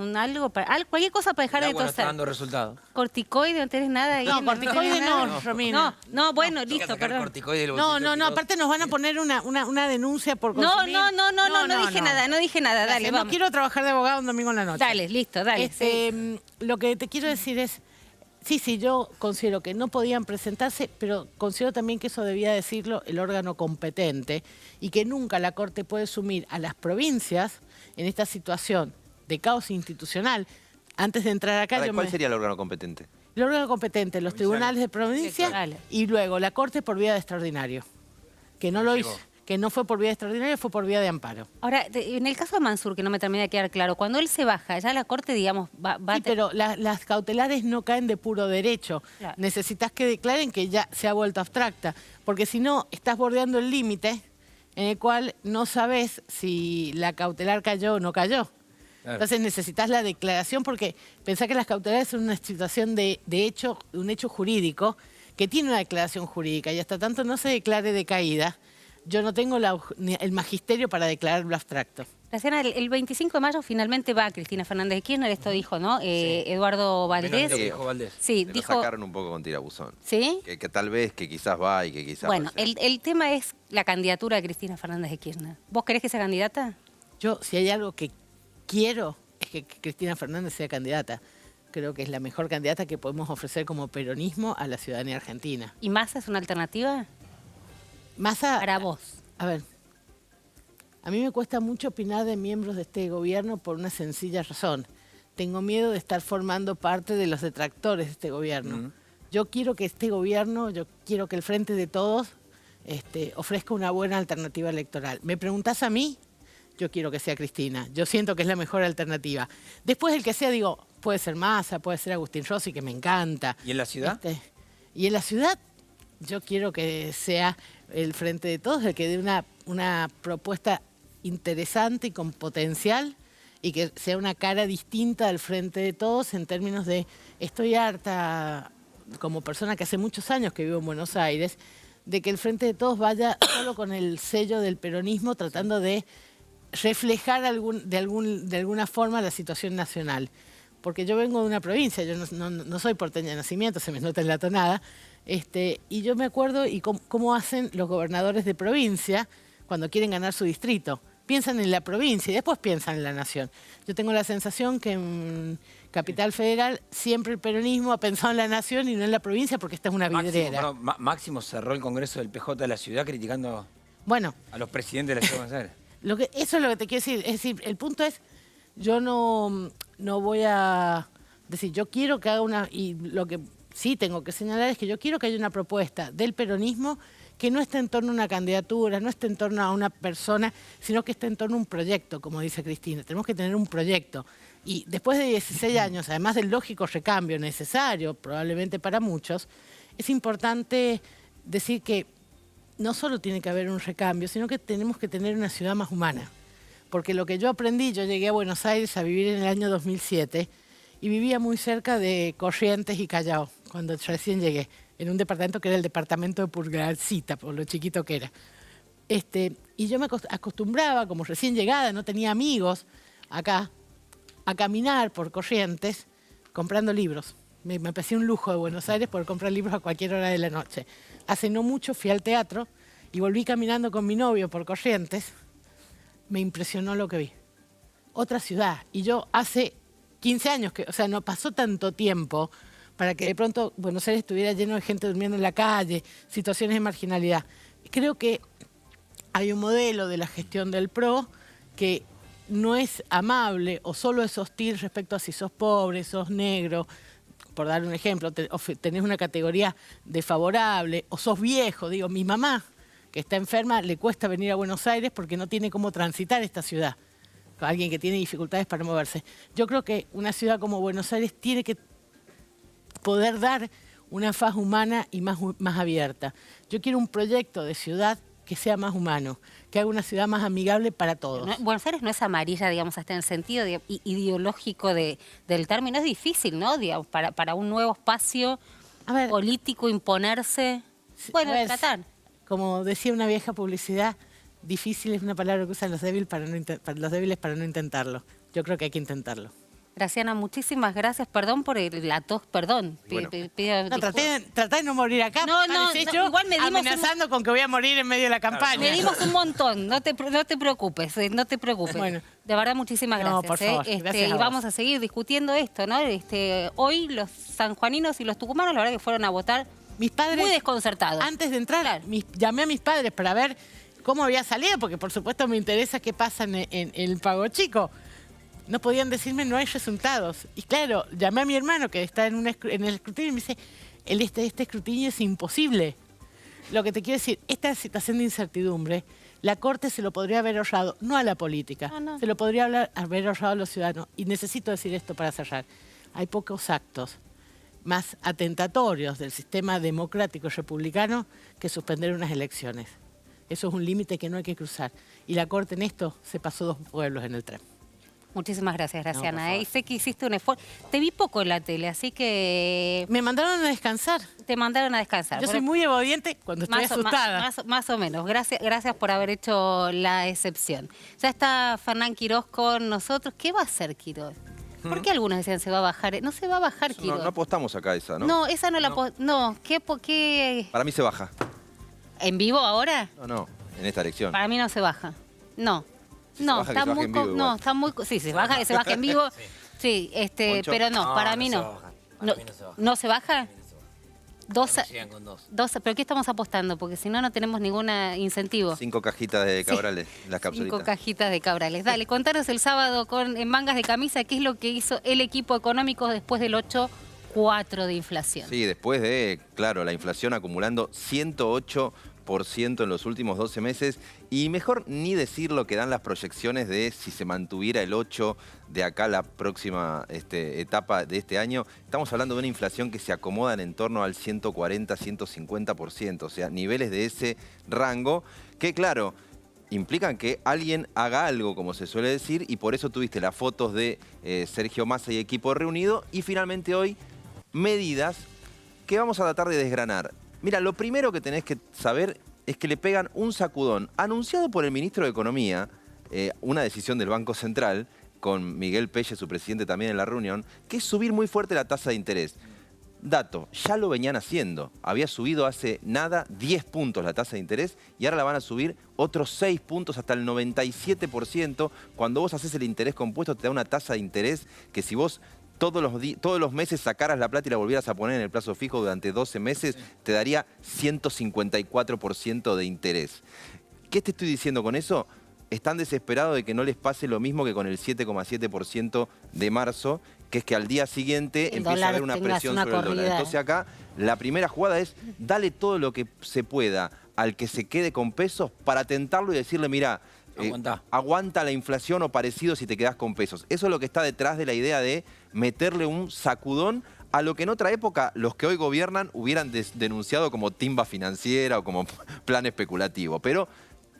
cualquier cosa para dejar El de agua no está toser. dando resultado. Corticoide, no tenés nada ahí. No, tenés corticoide nada. no, Romina. No, bueno, Hay que listo, sacar perdón. corticoide del No, bolsillo, no, Quirós. aparte nos van a poner una denuncia por No, consumir. no dije nada, no dije nada, dale, Gracias, vamos. no quiero trabajar de abogado un domingo en la noche. Dale, listo, dale. sí. Lo que te quiero decir es, sí, yo considero que no podían presentarse, pero considero también que eso debía decirlo el órgano competente y que nunca la Corte puede sumir a las provincias en esta situación de caos institucional. Antes de entrar acá, Ahora, ¿cuál sería el órgano competente? el órgano competente, los tribunales de provincia Electorales. y luego la Corte por vía de extraordinario, que no lo Llegó. hizo, que no fue por vía de extraordinario, fue por vía de amparo. Ahora, en el caso de Mansur, que no me termina de quedar claro, cuando él se baja, ya la Corte, digamos, va Sí, pero las cautelares no caen de puro derecho. Claro. Necesitas que declaren que ya se ha vuelto abstracta, porque si no, estás bordeando el límite en el cual no sabes si la cautelar cayó o no cayó. Claro. Entonces necesitas la declaración, porque pensá que las cautelares son una situación de hecho, un hecho jurídico que tiene una declaración jurídica y hasta tanto no se declare decaída, yo no tengo el magisterio para declararlo abstracto. Graciana, el 25 de mayo finalmente va Cristina Fernández de Kirchner, esto dijo, ¿no? Eduardo Menos de Valdés. lo que dijo Valdés. Sí, Lo dijo... sacaron un poco con tirabuzón. ¿Sí? Que tal vez, que quizás va y que quizás... Bueno, va a ser. el tema es la candidatura de Cristina Fernández de Kirchner. ¿Vos querés que sea candidata? Yo, si hay algo que quiero, es que Cristina Fernández sea candidata. Creo que es la mejor candidata que podemos ofrecer como peronismo a la ciudadanía argentina. ¿Y Massa es una alternativa? Massa, Para vos. a ver, a mí me cuesta mucho opinar de miembros de este gobierno por una sencilla razón. Tengo miedo de estar formando parte de los detractores de este gobierno. Yo quiero que este gobierno, yo quiero que el Frente de Todos ofrezca una buena alternativa electoral. ¿Me preguntás a mí? Yo quiero que sea Cristina. Yo siento que es la mejor alternativa. Después el que sea, digo, puede ser Massa, puede ser Agustín Rossi, que me encanta. ¿Y en la ciudad? Y en la ciudad, yo quiero que sea el Frente de Todos el que dé una propuesta interesante y con potencial y que sea una cara distinta al Frente de Todos en términos de estoy harta, como persona que hace muchos años que vivo en Buenos Aires, de que el Frente de Todos vaya solo con el sello del peronismo tratando de reflejar de alguna forma la situación nacional. Porque yo vengo de una provincia, yo no soy porteña de nacimiento, se me nota en la tonada, y yo me acuerdo y cómo hacen los gobernadores de provincia cuando quieren ganar su distrito. Piensan en la provincia y después piensan en la nación. Yo tengo la sensación que en Capital Federal siempre el peronismo ha pensado en la nación y no en la provincia porque esta es una vidriera. Máximo cerró el Congreso del PJ de la ciudad criticando Bueno, a los presidentes de la ciudad de Buenos Aires. eso es lo que te quiero decir. Es decir, el punto es, yo no voy a decir, yo quiero que haga y lo que sí tengo que señalar es que yo quiero que haya una propuesta del peronismo que no esté en torno a una candidatura, no esté en torno a una persona, sino que esté en torno a un proyecto, como dice Cristina. Tenemos que tener un proyecto. Y después de 16 años, además del lógico recambio necesario, probablemente para muchos, es importante decir que no solo tiene que haber un recambio, sino que tenemos que tener una ciudad más humana. Porque lo que yo aprendí, yo llegué a Buenos Aires a vivir en el año 2007 y vivía muy cerca de Corrientes y Callao, cuando recién llegué, en un departamento que era el departamento de Purgarcita, por lo chiquito que era. Y yo me acostumbraba, como recién llegada, no tenía amigos acá, a caminar por Corrientes comprando libros. Me parecía un lujo de Buenos Aires poder comprar libros a cualquier hora de la noche. Hace no mucho fui al teatro y volví caminando con mi novio por Corrientes. Me impresionó lo que vi. Otra ciudad. Y yo hace 15 años, o sea, no pasó tanto tiempo para que de pronto Buenos Aires estuviera lleno de gente durmiendo en la calle, situaciones de marginalidad. Creo que hay un modelo de la gestión del PRO que no es amable o solo es hostil respecto a si sos pobre, sos negro, por dar un ejemplo, tenés una categoría desfavorable, o sos viejo. Digo, mi mamá, que está enferma, le cuesta venir a Buenos Aires porque no tiene cómo transitar esta ciudad. Alguien que tiene dificultades para moverse. Yo creo que una ciudad como Buenos Aires tiene que poder dar una faz humana y más abierta. Yo quiero un proyecto de ciudad que sea más humano, que haga una ciudad más amigable para todos. Buenos Aires no es amarilla, digamos, hasta en el sentido ideológico del término. Es difícil, ¿no? Digamos, para un nuevo espacio político imponerse. Bueno, tratar. Como decía una vieja publicidad, difícil es una palabra que usan los débiles para no intentarlo. Yo creo que hay que intentarlo. Graciana, muchísimas gracias. Perdón por la tos, perdón. Bueno. Traté de no morir acá. No, igual me dimos amenazando con que voy a morir en medio de la campaña. Me dimos un montón, no te preocupes, no te preocupes. Bueno. De verdad, muchísimas gracias. No, por favor, gracias y vamos a seguir discutiendo esto, ¿no? Hoy los sanjuaninos y los tucumanos, la verdad que fueron a votar mis padres, muy desconcertados. Antes de entrar, llamé a mis padres para ver cómo había salido, porque por supuesto me interesa qué pasa en el Pago Chico. No podían decirme, no hay resultados. Y claro, llamé a mi hermano que está en el escrutinio y me dice, este escrutinio es imposible. Lo que te quiero decir, esta situación de incertidumbre, la Corte se lo podría haber ahorrado, no a la política, se lo podría haber ahorrado a los ciudadanos. Y necesito decir esto para cerrar. Hay pocos actos más atentatorios del sistema democrático y republicano que suspender unas elecciones. Eso es un límite que no hay que cruzar. Y la Corte en esto se pasó 2 pueblos en el tren. Muchísimas gracias, Graciana. Y sé que hiciste un esfuerzo. Te vi poco en la tele, así que... Me mandaron a descansar. Te mandaron a descansar. Yo soy muy obediente cuando estoy asustada. Más o menos. Gracias por haber hecho la excepción. Ya está Fernán Quirós con nosotros. ¿Qué va a hacer Quirós? ¿Por qué algunos decían se va a bajar? No se va a bajar Quirós. No apostamos acá esa, ¿no? No, esa no la apostamos. No, ¿qué? Para mí se baja. ¿En vivo ahora? No, en esta elección. Para mí no se baja. No. No, está muy... No, está muy... Sí, se baja en vivo. Sí, pero no, para mí no. ¿No se baja? 12. ¿Pero qué estamos apostando? Porque si no, no tenemos ningún incentivo. 5 cajitas de Cabrales, las capsulitas. 5 cajitas de Cabrales. Dale, contanos el sábado en mangas de camisa qué es lo que hizo el equipo económico después del 8,4 de inflación. Sí, después de, claro, la inflación acumulando 108% en los últimos 12 meses. Y mejor ni decir lo que dan las proyecciones de si se mantuviera el 8 de acá la próxima etapa de este año. Estamos hablando de una inflación que se acomoda en torno al 140-150%. O sea, niveles de ese rango que, claro, implican que alguien haga algo, como se suele decir, y por eso tuviste las fotos de Sergio Massa y equipo reunido. Y finalmente hoy, medidas que vamos a tratar de desgranar. Mira, lo primero que tenés que saber es que le pegan un sacudón anunciado por el ministro de Economía, una decisión del Banco Central, con Miguel Pelle, su presidente, también en la reunión, que es subir muy fuerte la tasa de interés. Dato, ya lo venían haciendo. Había subido hace nada 10 puntos la tasa de interés y ahora la van a subir otros 6 puntos hasta el 97%. Cuando vos haces el interés compuesto te da una tasa de interés que si vos todos los meses sacaras la plata y la volvieras a poner en el plazo fijo durante 12 meses, te daría 154% de interés. ¿Qué te estoy diciendo con eso? Están desesperados de que no les pase lo mismo que con el 7,7% de marzo, que es que al día siguiente El empieza a dólar haber una tengas presión una sobre el dólar. corrida, Entonces acá la primera jugada es dale todo lo que se pueda al que se quede con pesos para tentarlo y decirle, mira, aguanta la inflación o parecido si te quedás con pesos. Eso es lo que está detrás de la idea de meterle un sacudón a lo que en otra época los que hoy gobiernan hubieran denunciado como timba financiera o como plan especulativo. Pero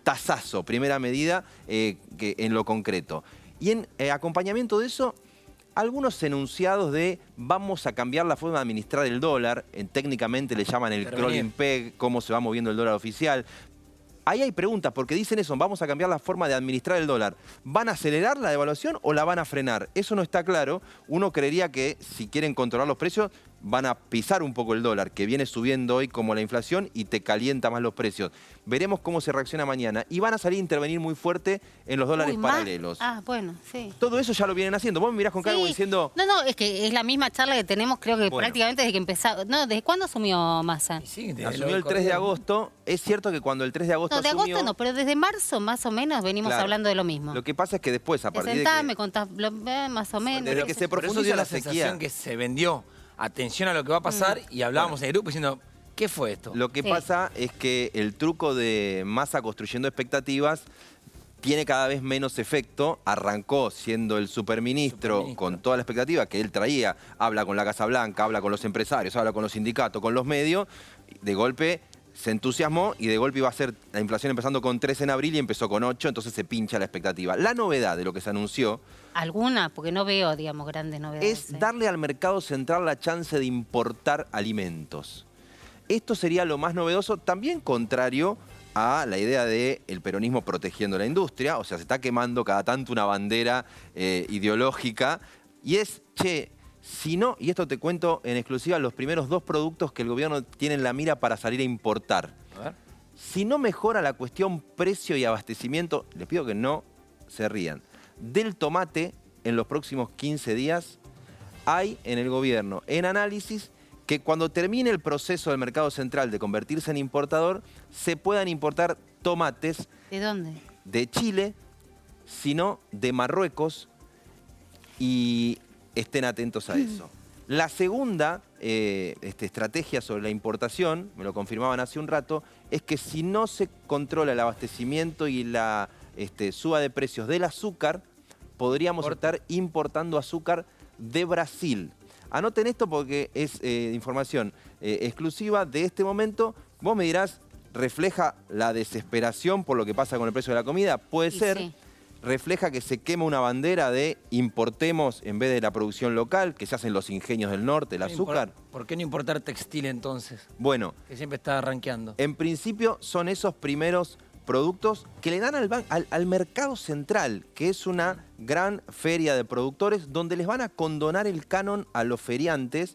tasazo, primera medida que en lo concreto. Y en acompañamiento de eso, algunos enunciados de vamos a cambiar la forma de administrar el dólar, técnicamente le llaman el crawling peg, cómo se va moviendo el dólar oficial. Ahí hay preguntas, porque dicen eso, vamos a cambiar la forma de administrar el dólar. ¿Van a acelerar la devaluación o la van a frenar? Eso no está claro. Uno creería que si quieren controlar los precios, van a pisar un poco el dólar, que viene subiendo hoy como la inflación y te calienta más los precios. Veremos cómo se reacciona mañana. Y van a salir a intervenir muy fuerte en los dólares paralelos. Ah, bueno, sí. Todo eso ya lo vienen haciendo. Vos me mirás con cara como diciendo... No, es que es la misma charla que tenemos, creo que prácticamente desde que empezó. No, ¿desde cuándo asumió Massa? Sí, asumió el 3 de agosto. Es cierto que cuando el 3 de agosto asumió... No, de agosto no, pero desde marzo más o menos venimos hablando de lo mismo. Lo que pasa es que después, a partir de que... me contás más o menos. Desde que se profundiza la sequía... que se vendió atención a lo que va a pasar y hablábamos en el grupo diciendo, ¿qué fue esto? Lo que pasa es que el truco de Massa construyendo expectativas tiene cada vez menos efecto. Arrancó siendo el superministro con toda la expectativa que él traía. Habla con la Casa Blanca, habla con los empresarios, habla con los sindicatos, con los medios. De golpe se entusiasmó y de golpe iba a ser la inflación empezando con 3 en abril y empezó con 8, entonces se pincha la expectativa. La novedad de lo que se anunció... ¿Alguna? Porque no veo, digamos, grandes novedades. Es darle al mercado central la chance de importar alimentos. Esto sería lo más novedoso, también contrario a la idea del peronismo protegiendo la industria. O sea, se está quemando cada tanto una bandera ideológica. Y es, che, si no, y esto te cuento en exclusiva, los primeros 2 productos que el gobierno tiene en la mira para salir a importar. A ver. Si no mejora la cuestión precio y abastecimiento, les pido que no se rían, del tomate en los próximos 15 días, hay en el gobierno en análisis que cuando termine el proceso del mercado central de convertirse en importador, se puedan importar tomates. ¿De dónde? De Chile, sino de Marruecos, y estén atentos a eso. La segunda estrategia sobre la importación, me lo confirmaban hace un rato, es que si no se controla el abastecimiento y la suba de precios del azúcar, podríamos estar importando azúcar de Brasil. Anoten esto porque es información exclusiva de este momento. Vos me dirás, ¿refleja la desesperación por lo que pasa con el precio de la comida? Puede ser. Sí. Refleja que se quema una bandera de importemos en vez de la producción local, que se hacen los ingenios del norte, el azúcar. ¿Por qué no importar textil entonces? Bueno, que siempre está rankeando. En principio son esos primeros productos que le dan al mercado central, que es una gran feria de productores, donde les van a condonar el canon a los feriantes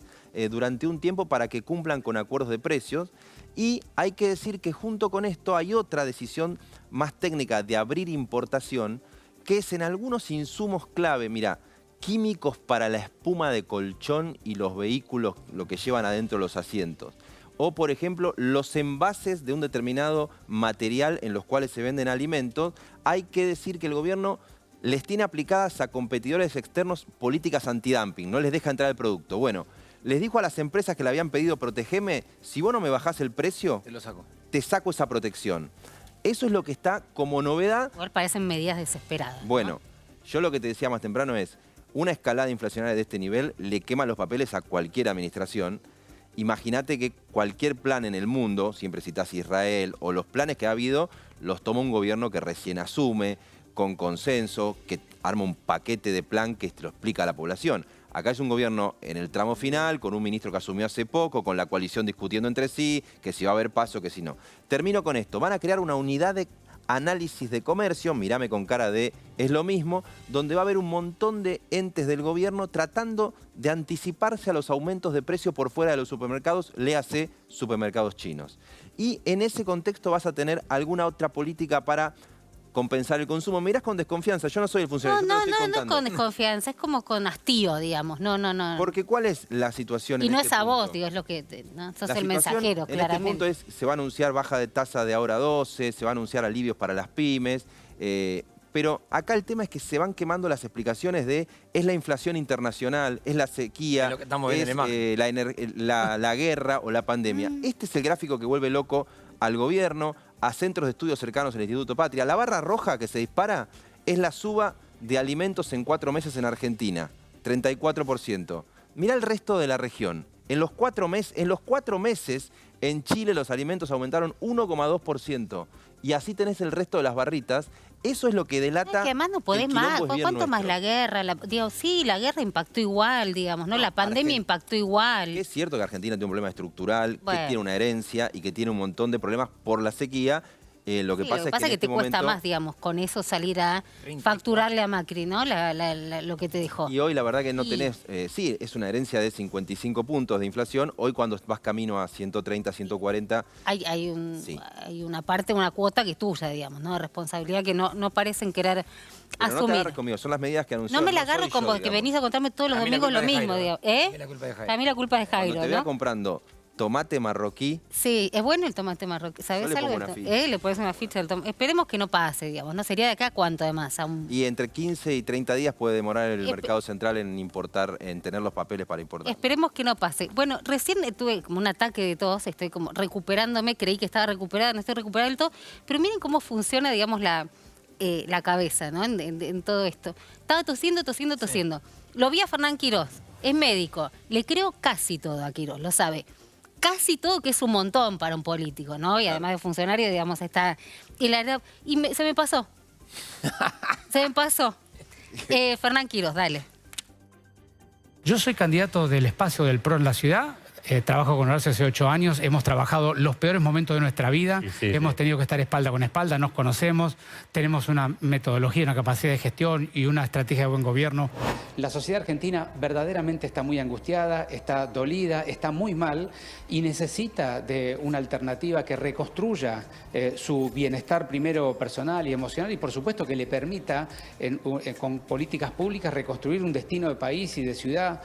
durante un tiempo para que cumplan con acuerdos de precios. Y hay que decir que junto con esto hay otra decisión más técnica de abrir importación, que es en algunos insumos clave, mira, químicos para la espuma de colchón y los vehículos, lo que llevan adentro los asientos. O, por ejemplo, los envases de un determinado material en los cuales se venden alimentos. Hay que decir que el gobierno les tiene aplicadas a competidores externos políticas antidumping, no les deja entrar el producto. Bueno, les dijo a las empresas que le habían pedido protegeme, si vos no me bajás el precio, te saco esa protección. Eso es lo que está como novedad. Igual parecen medidas desesperadas. Bueno, yo lo que te decía más temprano es, una escalada inflacionaria de este nivel le quema los papeles a cualquier administración. Imagínate que cualquier plan en el mundo, siempre citás Israel, o los planes que ha habido, los toma un gobierno que recién asume, con consenso, que arma un paquete de plan que te lo explica a la población. Acá es un gobierno en el tramo final, con un ministro que asumió hace poco, con la coalición discutiendo entre sí, que si va a haber paso, que si no. Termino con esto. Van a crear una unidad de análisis de comercio, mirame con cara de es lo mismo, donde va a haber un montón de entes del gobierno tratando de anticiparse a los aumentos de precio por fuera de los supermercados, léase supermercados chinos. Y en ese contexto vas a tener alguna otra política para compensar el consumo. Mirás con desconfianza, yo no soy el funcionario. No con desconfianza, es como con hastío, digamos. No. Porque ¿cuál es la situación y en no este es a punto? vos, digo, es lo que no sos La el situación mensajero, en claramente. este punto es, se va a anunciar baja de tasa de ahora 12, se va a anunciar alivios para las pymes, pero acá el tema es que se van quemando las explicaciones de es la inflación internacional, es la sequía, Es lo que estamos viendo es la guerra o la pandemia. Este es el gráfico que vuelve loco al gobierno, a centros de estudios cercanos al Instituto Patria. La barra roja que se dispara es la suba de alimentos en 4 meses en Argentina, 34%. Mirá el resto de la región. En los 4 meses en Chile los alimentos aumentaron 1,2%. Y así tenés el resto de las barritas. Eso es lo que delata. Es que además no podés el más. quilombo es bien ¿Cuánto más nuestro. la guerra? Digo, sí, la guerra impactó igual, digamos, ¿no? La pandemia impactó igual. Es cierto que Argentina tiene un problema estructural, Bueno. que tiene una herencia y que tiene un montón de problemas por la sequía. Lo que Sí, pasa es que, en te este cuesta momento, más, digamos, con eso salir a facturarle a Macri, ¿no? Lo que te dejó. y hoy la verdad que no Y- tenés, sí, es una herencia de 55 puntos de inflación. Hoy cuando vas camino a 130, 140, Sí. Hay una parte, una cuota que es tuya, digamos, ¿no? De responsabilidad que no parecen querer pero no te asumir. agarres conmigo, son las medidas que anunció. No me la soy agarro con yo, vos, que digamos. venís a contarme todos los Para mí la domingos lo culpa es de mismo, Jairo. digo. Para mí la culpa es de Jairo. Para mí la culpa es de Cuando Jairo, te vea ¿no? comprando tomate marroquí, Sí, es bueno el tomate marroquí. ¿Sabes Yo le algo? pongo una ficha. Le pones una ficha del tomate. Esperemos que no pase, digamos, ¿no? Sería de acá cuánto además. y entre 15 y 30 días puede demorar el Espe- mercado central en importar, en tener los papeles para importar. Esperemos que no pase. Bueno, recién tuve como un ataque de tos, estoy como recuperándome, creí que estaba recuperada, no estoy recuperada del todo, pero miren cómo funciona, digamos, la cabeza, ¿no? En todo esto. Estaba tosiendo. Lo vi a Fernán Quirós, es médico, le creo casi todo a Quirós, lo sabe. Casi todo, que es un montón para un político, ¿no? Y además de funcionario, digamos, está... se me pasó. Fernán Quirós, dale. Yo soy candidato del espacio del PRO en la ciudad. Trabajo con Horacio hace 8 años. Hemos trabajado los peores momentos de nuestra vida. Hemos tenido que estar espalda con espalda. Nos conocemos. Tenemos una metodología, una capacidad de gestión y una estrategia de buen gobierno. La sociedad argentina verdaderamente está muy angustiada, está dolida, está muy mal y necesita de una alternativa que reconstruya su bienestar primero personal y emocional y por supuesto que le permita con políticas públicas reconstruir un destino de país y de ciudad.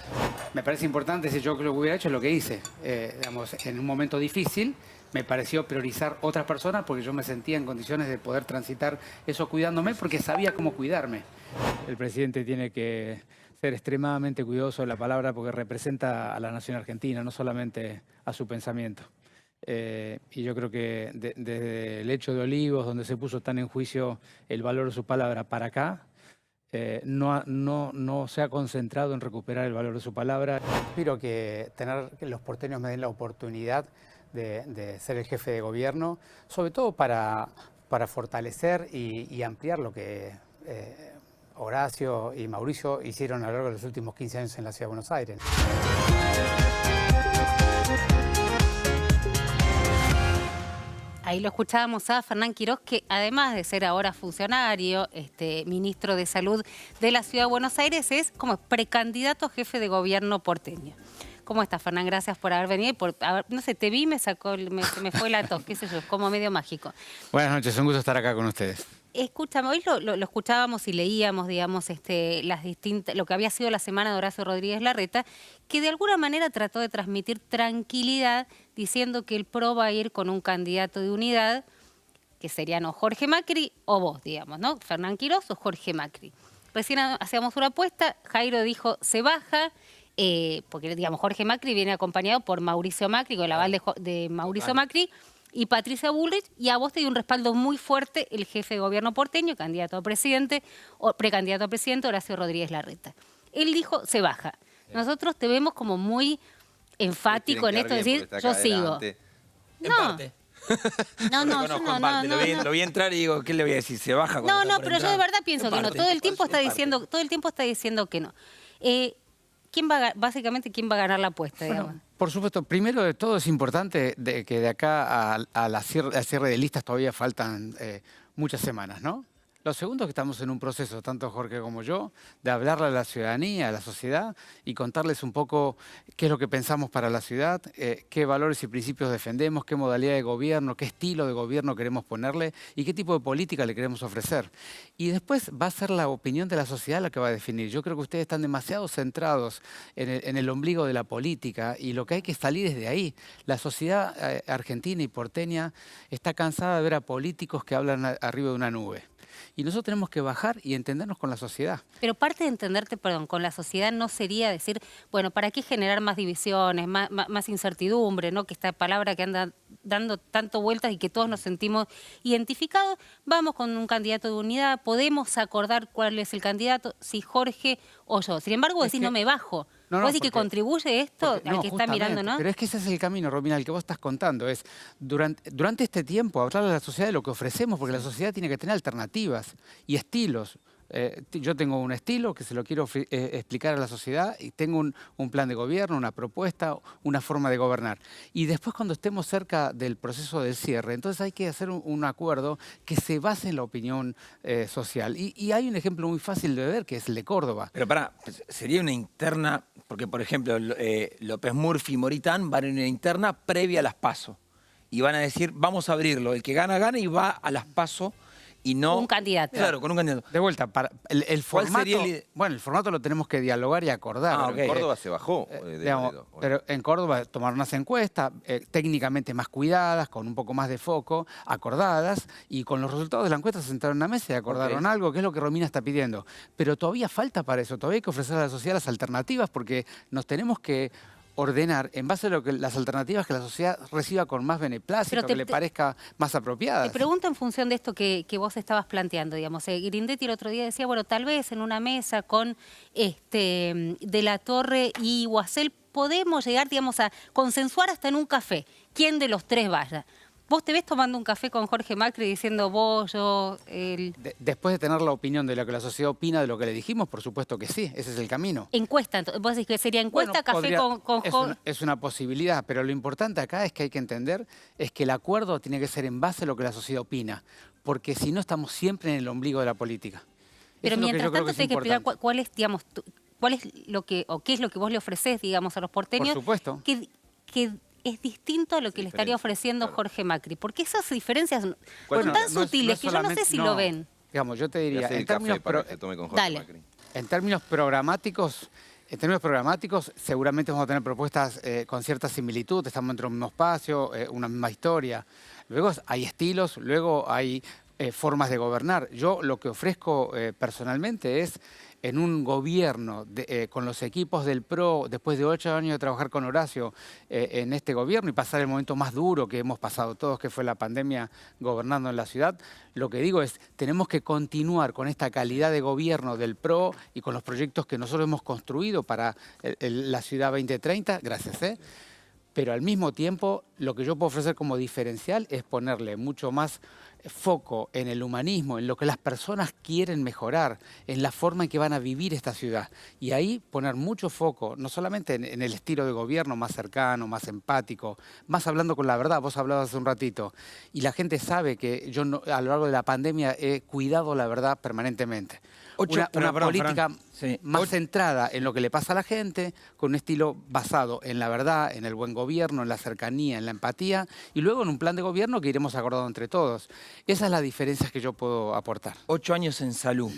Me parece importante, si yo lo que hubiera hecho es lo que hice. Digamos, en un momento difícil me pareció priorizar otras personas porque yo me sentía en condiciones de poder transitar eso cuidándome porque sabía cómo cuidarme. El presidente tiene que ser extremadamente cuidadoso de la palabra porque representa a la nación argentina, no solamente a su pensamiento. Y yo creo que desde el hecho de Olivos, donde se puso tan en juicio el valor de su palabra para acá, no se ha concentrado en recuperar el valor de su palabra. Espero que los porteños me den la oportunidad de ser el jefe de gobierno, sobre todo para fortalecer y ampliar lo que Horacio y Mauricio hicieron a lo largo de los últimos 15 años en la Ciudad de Buenos Aires. Ahí lo escuchábamos a Fernán Quirós, que además de ser ahora funcionario, ministro de Salud de la Ciudad de Buenos Aires, es como precandidato a jefe de gobierno porteño. ¿Cómo estás, Fernán? Gracias por haber venido. No sé, te vi, se me fue la tos, qué sé yo, como medio mágico. Buenas noches, un gusto estar acá con ustedes. Escúchame, hoy lo escuchábamos y leíamos, digamos, lo que había sido la semana de Horacio Rodríguez Larreta, que de alguna manera trató de transmitir tranquilidad diciendo que el PRO va a ir con un candidato de unidad, que serían o Jorge Macri o vos, digamos, ¿no? Fernán Quirós o Jorge Macri. Recién hacíamos una apuesta, Jairo dijo se baja, porque digamos Jorge Macri viene acompañado por Mauricio Macri, con el aval de Mauricio Macri, y Patricia Bullrich, y a vos te dio un respaldo muy fuerte el jefe de gobierno porteño, candidato a presidente, o precandidato a presidente, Horacio Rodríguez Larreta. Él dijo, se baja. Nosotros te vemos como muy enfático en esto de decir, yo sigo. En No, parte. no, Lo reconozco en parte. Lo vi entrar y digo, ¿qué le voy a decir? ¿Se baja? cuando No, está por pero yo entrar? de verdad pienso En que no. parte. Todo el tiempo está En parte. diciendo que no. Básicamente, ¿quién va a ganar la apuesta, digamos? Bueno, por supuesto, primero de todo es importante que de acá al cierre de listas todavía faltan muchas semanas, ¿no? Lo segundo es que estamos en un proceso, tanto Jorge como yo, de hablarle a la ciudadanía, a la sociedad y contarles un poco qué es lo que pensamos para la ciudad, qué valores y principios defendemos, qué modalidad de gobierno, qué estilo de gobierno queremos ponerle y qué tipo de política le queremos ofrecer. Y después va a ser la opinión de la sociedad la que va a definir. Yo creo que ustedes están demasiado centrados en el ombligo de la política y lo que hay que salir es de ahí. La sociedad argentina y porteña está cansada de ver a políticos que hablan arriba de una nube. Y nosotros tenemos que bajar y entendernos con la sociedad. Pero parte de entenderte, perdón, con la sociedad no sería decir, bueno, ¿para qué generar más divisiones, más incertidumbre, ¿no? Que esta palabra que anda dando tanto vueltas y que todos nos sentimos identificados, vamos con un candidato de unidad, podemos acordar cuál es el candidato, si Jorge o yo. Sin embargo, vos decís, no me bajo. ¿Vos decís que contribuye esto al que está mirando, no? Pero es que ese es el camino, Romina, el que vos estás contando. Es durante este tiempo hablarle a la sociedad de lo que ofrecemos, porque la sociedad tiene que tener alternativas y estilos. Yo tengo un estilo que se lo quiero explicar a la sociedad y tengo un plan de gobierno, una propuesta, una forma de gobernar. Y después cuando estemos cerca del proceso del cierre, entonces hay que hacer un acuerdo que se base en la opinión social. Y hay un ejemplo muy fácil de ver que es el de Córdoba. Pero sería una interna, porque por ejemplo López Murphy y Moritán van en una interna previa a las PASO. Y van a decir, vamos a abrirlo, el que gana, gana y va a las PASO. Y no, un candidato. Claro, con un candidato. De vuelta, el formato, bueno, el formato lo tenemos que dialogar y acordar. En Córdoba se bajó. Pero en Córdoba tomaron unas encuestas técnicamente más cuidadas, con un poco más de foco, acordadas, y con los resultados de la encuesta se sentaron en una mesa y acordaron algo, que es lo que Romina está pidiendo. Pero todavía falta para eso, todavía hay que ofrecer a la sociedad las alternativas porque nos tenemos que ordenar en base a las alternativas que la sociedad reciba con más beneplácito, que le parezca más apropiadas. Te pregunto en función de esto que vos estabas planteando, digamos. Grindetti el otro día decía, bueno, tal vez en una mesa con De la Torre y Guasel podemos llegar, digamos, a consensuar hasta en un café. ¿Quién de los tres vaya? ¿Vos te ves tomando un café con Jorge Macri diciendo vos, yo, él? Después de tener la opinión de lo que la sociedad opina de lo que le dijimos, por supuesto que sí, ese es el camino. Encuesta, entonces, vos decís que sería encuesta, café con Jorge. Es una posibilidad, pero lo importante acá es que hay que entender es que el acuerdo tiene que ser en base a lo que la sociedad opina, porque si no estamos siempre en el ombligo de la política. Pero mientras tanto tenés que explicar cuál es, digamos, cuál es lo que, o qué es lo que vos le ofrecés, digamos, a los porteños. Por supuesto. Que es distinto a lo que le estaría ofreciendo Jorge Macri. Porque esas diferencias son tan sutiles que yo no sé si lo ven. Digamos, yo te diría, en términos programáticos, seguramente vamos a tener propuestas con cierta similitud, estamos dentro del mismo espacio, una misma historia. Luego hay estilos, luego hay formas de gobernar. Yo lo que ofrezco personalmente es en un gobierno con los equipos del PRO, después de 8 años de trabajar con Horacio en este gobierno y pasar el momento más duro que hemos pasado todos, que fue la pandemia gobernando en la ciudad, lo que digo es, tenemos que continuar con esta calidad de gobierno del PRO y con los proyectos que nosotros hemos construido para la Ciudad 2030, gracias, pero al mismo tiempo lo que yo puedo ofrecer como diferencial es ponerle mucho más foco en el humanismo, en lo que las personas quieren mejorar, en la forma en que van a vivir esta ciudad. Y ahí poner mucho foco, no solamente en el estilo de gobierno más cercano, más empático, más hablando con la verdad, vos hablabas hace un ratito, y la gente sabe que yo a lo largo de la pandemia he cuidado la verdad permanentemente. Una política más centrada en lo que le pasa a la gente, con un estilo basado en la verdad, en el buen gobierno, en la cercanía, en la empatía, y luego en un plan de gobierno que iremos acordando entre todos. Esa es la diferencia que yo puedo aportar. 8 años en salud.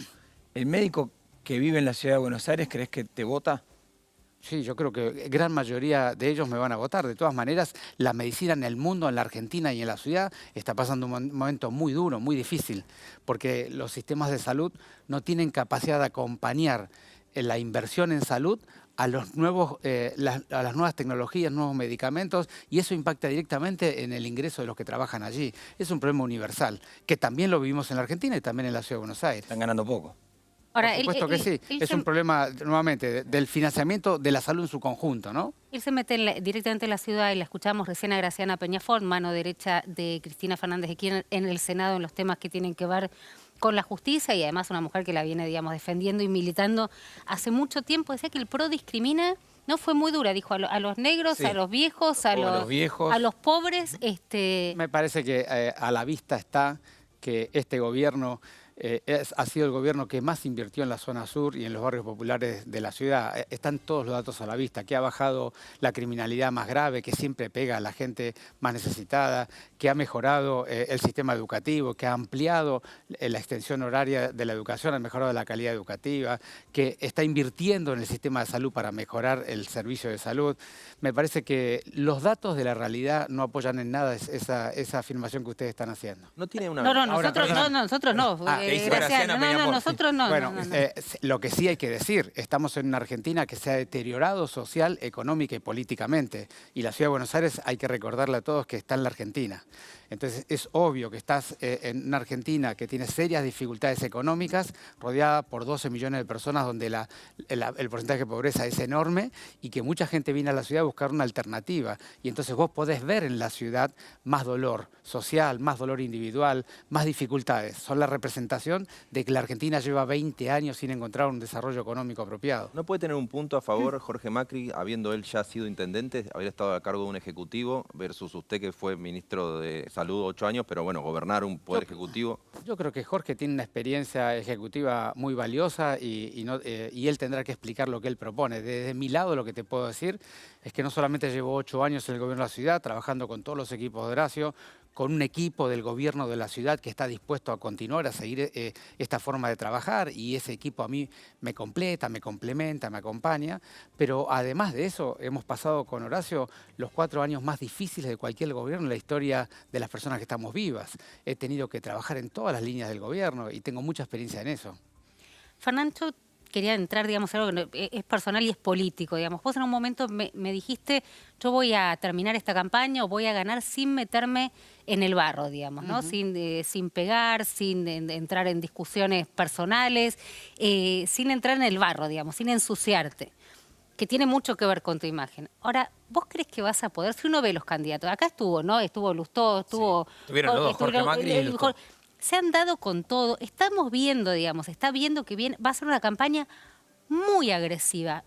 ¿El médico que vive en la ciudad de Buenos Aires crees que te vota? Sí, yo creo que gran mayoría de ellos me van a votar. De todas maneras, la medicina en el mundo, en la Argentina y en la ciudad, está pasando un momento muy duro, muy difícil, porque los sistemas de salud no tienen capacidad de acompañar la inversión en salud a las nuevas tecnologías, nuevos medicamentos, y eso impacta directamente en el ingreso de los que trabajan allí. Es un problema universal, que también lo vivimos en la Argentina y también en la Ciudad de Buenos Aires. Están ganando poco. Ahora, por supuesto que sí. Es un problema, nuevamente, del financiamiento de la salud en su conjunto, ¿no? Él se mete directamente en la ciudad y la escuchamos recién a Graciana Peñafort, mano derecha de Cristina Fernández de Kirchner en el Senado en los temas que tienen que ver con la justicia y además una mujer que la viene, digamos, defendiendo y militando hace mucho tiempo. Decía que el PRO discrimina, no fue muy dura, dijo, a los negros, a los viejos, a los pobres. Me parece que a la vista está que este gobierno ha sido el gobierno que más invirtió en la zona sur y en los barrios populares de la ciudad. Están todos los datos a la vista, que ha bajado la criminalidad más grave, que siempre pega a la gente más necesitada, que ha mejorado el sistema educativo, que ha ampliado la extensión horaria de la educación, ha mejorado la calidad educativa, que está invirtiendo en el sistema de salud para mejorar el servicio de salud. Me parece que los datos de la realidad no apoyan en nada esa afirmación que ustedes están haciendo. No tiene una... nosotros no. Que dice Graciano. Graciano, No, Peña nosotros no. Bueno, no. lo que sí hay que decir, estamos en una Argentina que se ha deteriorado social, económica y políticamente. Y la Ciudad de Buenos Aires, hay que recordarle a todos que está en la Argentina. Entonces es obvio que estás en una Argentina que tiene serias dificultades económicas, rodeada por 12 millones de personas donde el porcentaje de pobreza es enorme y que mucha gente viene a la ciudad a buscar una alternativa. Y entonces vos podés ver en la ciudad más dolor social, más dolor individual, más dificultades. Son la representación de que la Argentina lleva 20 años sin encontrar un desarrollo económico apropiado. ¿No puede tener un punto a favor Jorge Macri, habiendo él ya sido intendente, haber estado a cargo de un ejecutivo, versus usted que fue ministro de Salud 8 años, pero bueno, gobernar un poder ejecutivo? Yo creo que Jorge tiene una experiencia ejecutiva muy valiosa y él tendrá que explicar lo que él propone. Desde mi lado lo que te puedo decir es que no solamente llevo 8 años en el gobierno de la ciudad, trabajando con todos los equipos de Horacio, con un equipo del gobierno de la ciudad que está dispuesto a continuar a seguir esta forma de trabajar, y ese equipo a mí me completa, me complementa, me acompaña, pero además de eso hemos pasado con Horacio los 4 años más difíciles de cualquier gobierno en la historia de las personas que estamos vivas. He tenido que trabajar en todas las líneas del gobierno y tengo mucha experiencia en eso. Fernando, quería entrar, digamos, algo que es personal y es político, digamos. Vos en un momento me dijiste, yo voy a terminar esta campaña o voy a ganar sin meterme en el barro, digamos, ¿no? Sin pegar, sin entrar en discusiones personales, sin entrar en el barro, digamos, sin ensuciarte, que tiene mucho que ver con tu imagen. Ahora, ¿vos crees que vas a poder? Si uno ve los candidatos, acá estuvo, ¿no? Estuvo Lustó, estuvo... Sí. Tuvieron los dos, Jorge Macri y Lustó. Se han dado con todo. Estamos viendo, digamos, está viendo que va a ser una campaña muy agresiva.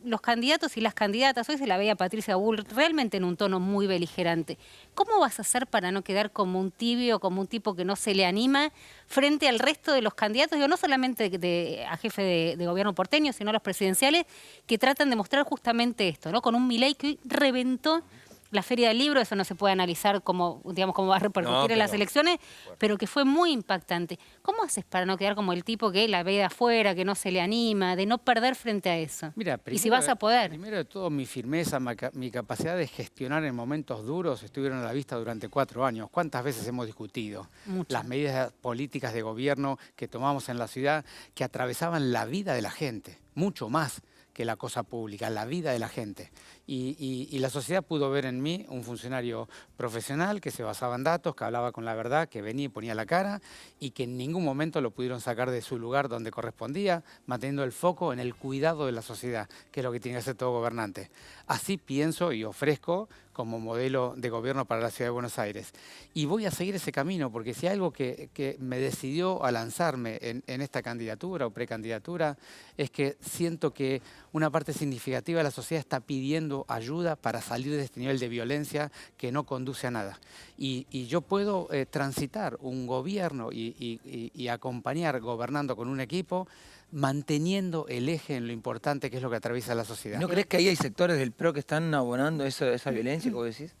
Los candidatos y las candidatas, hoy se la veía Patricia Bull realmente en un tono muy beligerante. ¿Cómo vas a hacer para no quedar como un tibio, como un tipo que no se le anima frente al resto de los candidatos? Digo, no solamente a jefe de gobierno porteño, sino a los presidenciales que tratan de mostrar justamente esto, ¿no? Con un Milei que hoy reventó la Feria del Libro, eso no se puede analizar como, digamos, cómo va a repercutir en las elecciones, pero que fue muy impactante. ¿Cómo haces para no quedar como el tipo que la ve de afuera, que no se le anima, de no perder frente a eso? Mira, y si vas a poder. Primero de todo, mi firmeza, mi capacidad de gestionar en momentos duros estuvieron a la vista durante 4 años. ¿Cuántas veces hemos discutido las medidas políticas de gobierno que tomamos en la ciudad que atravesaban la vida de la gente? Mucho más que la cosa pública, la vida de la gente. Y la sociedad pudo ver en mí un funcionario profesional que se basaba en datos, que hablaba con la verdad, que venía y ponía la cara, y que en ningún momento lo pudieron sacar de su lugar donde correspondía, manteniendo el foco en el cuidado de la sociedad, que es lo que tiene que hacer todo gobernante. Así pienso y ofrezco como modelo de gobierno para la Ciudad de Buenos Aires. Y voy a seguir ese camino, porque si hay algo que me decidió a lanzarme en esta candidatura o precandidatura, es que siento que una parte significativa de la sociedad está pidiendo ayuda para salir de este nivel de violencia que no conduce a nada. Y yo puedo transitar un gobierno y acompañar gobernando con un equipo, manteniendo el eje en lo importante que es lo que atraviesa la sociedad. ¿No crees que ahí hay sectores del PRO que están abonando esa violencia que vos decís?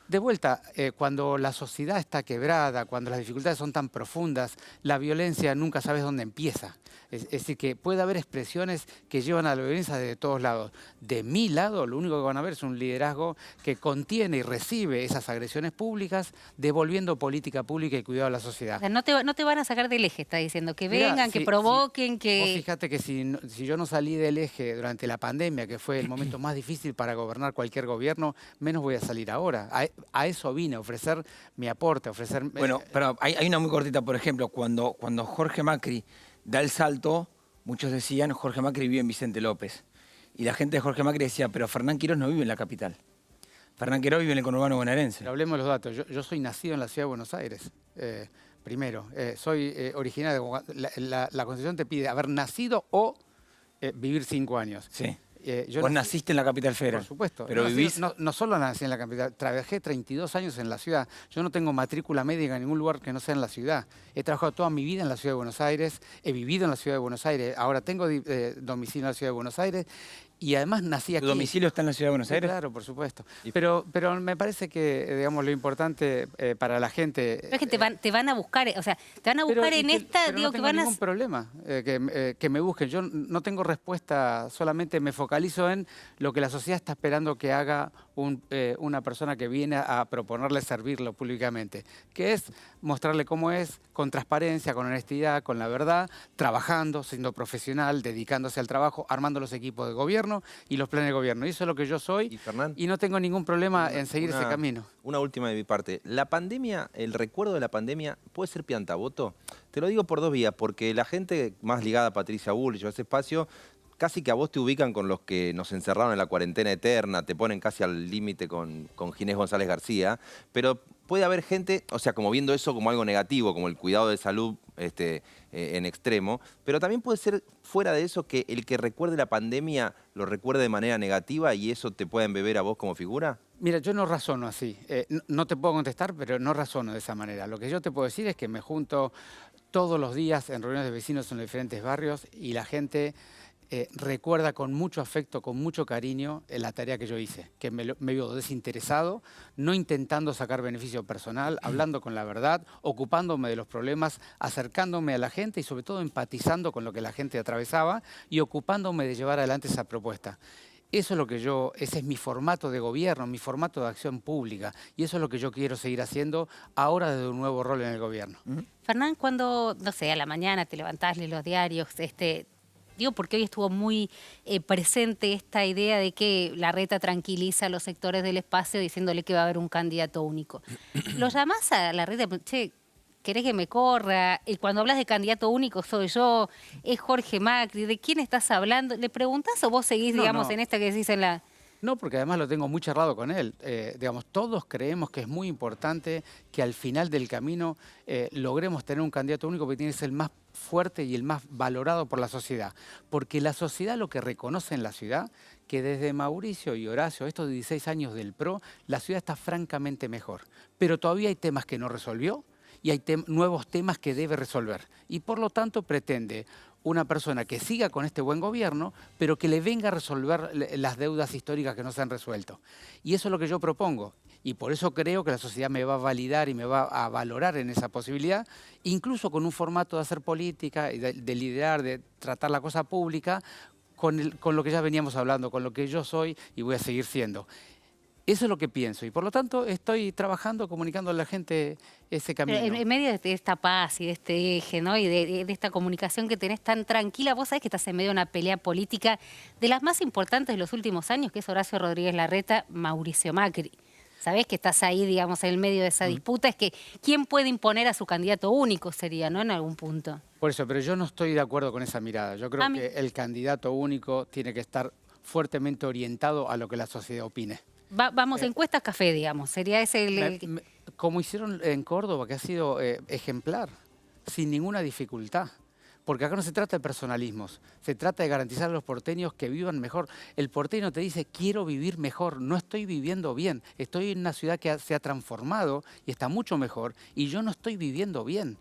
De vuelta, cuando la sociedad está quebrada, cuando las dificultades son tan profundas, la violencia nunca sabes dónde empieza. Es decir, que puede haber expresiones que llevan a la violencia de todos lados. De mi lado, lo único que van a ver es un liderazgo que contiene y recibe esas agresiones públicas, devolviendo política pública y cuidado a la sociedad. O sea, no te van a sacar del eje, está diciendo. Que vengan, que provoquen, que... Vos fíjate que si yo no salí del eje durante la pandemia, que fue el momento más difícil para gobernar cualquier gobierno, menos voy a salir ahora. A eso vine, a ofrecer mi aporte, a ofrecer... Bueno, pero hay una muy cortita, por ejemplo, cuando Jorge Macri da el salto, muchos decían Jorge Macri vive en Vicente López. Y la gente de Jorge Macri decía, pero Fernán Quirós no vive en la capital. Fernán Quirós vive en el conurbano bonaerense. Pero hablemos de los datos. Yo soy nacido en la Ciudad de Buenos Aires, primero. Soy originario de... La Constitución te pide haber nacido o vivir 5 años. Sí. Vos naciste en la capital federal. Por supuesto. Pero vivís... No solo nací en la capital, trabajé 32 años en la ciudad. Yo no tengo matrícula médica en ningún lugar que no sea en la ciudad. He trabajado toda mi vida en la Ciudad de Buenos Aires, he vivido en la Ciudad de Buenos Aires, ahora tengo domicilio en la Ciudad de Buenos Aires Y además nací aquí. ¿Tu domicilio está en la Ciudad de Buenos Sí, Aires? claro, por supuesto. Pero me parece que, digamos, lo importante para la gente... Pero es que te van a buscar, o sea, te van a buscar en esta, pero digo, no que tengo van a... ningún problema que me busquen. Yo no tengo respuesta, solamente me focalizo en lo que la sociedad está esperando que haga una persona que viene a proponerle servirlo públicamente, que es mostrarle cómo es, con transparencia, con honestidad, con la verdad, trabajando, siendo profesional, dedicándose al trabajo, armando los equipos de gobierno y los planes de gobierno. Y eso es lo que yo soy Y Fernán, y no tengo ningún problema en seguir ese camino. Una última de mi parte. La pandemia, el recuerdo de la pandemia, ¿puede ser piantaboto? Te lo digo por dos vías, porque la gente más ligada a Patricia Bullrich o a ese espacio, casi que a vos te ubican con los que nos encerraron en la cuarentena eterna, te ponen casi al límite con Ginés González García, pero puede haber gente, o sea, como viendo eso como algo negativo, como el cuidado de salud en extremo, pero también puede ser fuera de eso que el que recuerde la pandemia lo recuerde de manera negativa y eso te pueda embeber a vos como figura. Mira, yo no razono así. No te puedo contestar, pero no razono de esa manera. Lo que yo te puedo decir es que me junto todos los días en reuniones de vecinos en los diferentes barrios y la gente recuerda con mucho afecto, con mucho cariño la tarea que yo hice, que me vio desinteresado, no intentando sacar beneficio personal, hablando con la verdad, ocupándome de los problemas, acercándome a la gente y sobre todo empatizando con lo que la gente atravesaba y ocupándome de llevar adelante esa propuesta. Eso es lo que ese es mi formato de gobierno, mi formato de acción pública y eso es lo que yo quiero seguir haciendo ahora desde un nuevo rol en el gobierno. Fernán, cuando, no sé, a la mañana te levantás, lees los diarios, digo porque hoy estuvo muy presente esta idea de que Larreta tranquiliza a los sectores del espacio diciéndole que va a haber un candidato único. ¿Lo llamás a Larreta? Che, ¿querés que me corra? Y cuando hablas de candidato único soy yo, es Jorge Macri, ¿de quién estás hablando? ¿Le preguntás o vos seguís, digamos, en esta que decís en la... No, porque además lo tengo muy charlado con él. Digamos, todos creemos que es muy importante que al final del camino logremos tener un candidato único que tiene que ser el más fuerte y el más valorado por la sociedad. Porque la sociedad lo que reconoce en la ciudad, que desde Mauricio y Horacio, estos 16 años del PRO, la ciudad está francamente mejor. Pero todavía hay temas que no resolvió y hay nuevos temas que debe resolver. Y por lo tanto pretende una persona que siga con este buen gobierno, pero que le venga a resolver las deudas históricas que no se han resuelto. Y eso es lo que yo propongo. Y por eso creo que la sociedad me va a validar y me va a valorar en esa posibilidad, incluso con un formato de hacer política, y de liderar, de tratar la cosa pública, con lo que ya veníamos hablando, con lo que yo soy y voy a seguir siendo. Eso es lo que pienso y por lo tanto estoy trabajando, comunicando a la gente ese camino. En medio de esta paz y de este eje, ¿no? Y de esta comunicación que tenés tan tranquila, vos sabés que estás en medio de una pelea política de las más importantes de los últimos años, que es Horacio Rodríguez Larreta, Mauricio Macri. Sabés que estás ahí, digamos, en el medio de esa disputa. Es que ¿quién puede imponer a su candidato único sería, ¿no? En algún punto. Por eso, pero yo no estoy de acuerdo con esa mirada. Yo creo que el candidato único tiene que estar fuertemente orientado a lo que la sociedad opine. Vamos, encuestas café, digamos. Sería ese como hicieron en Córdoba, que ha sido ejemplar, sin ninguna dificultad. Porque acá no se trata de personalismos, se trata de garantizar a los porteños que vivan mejor. El porteño te dice, quiero vivir mejor, no estoy viviendo bien. Estoy en una ciudad que se ha transformado y está mucho mejor y yo no estoy viviendo bien.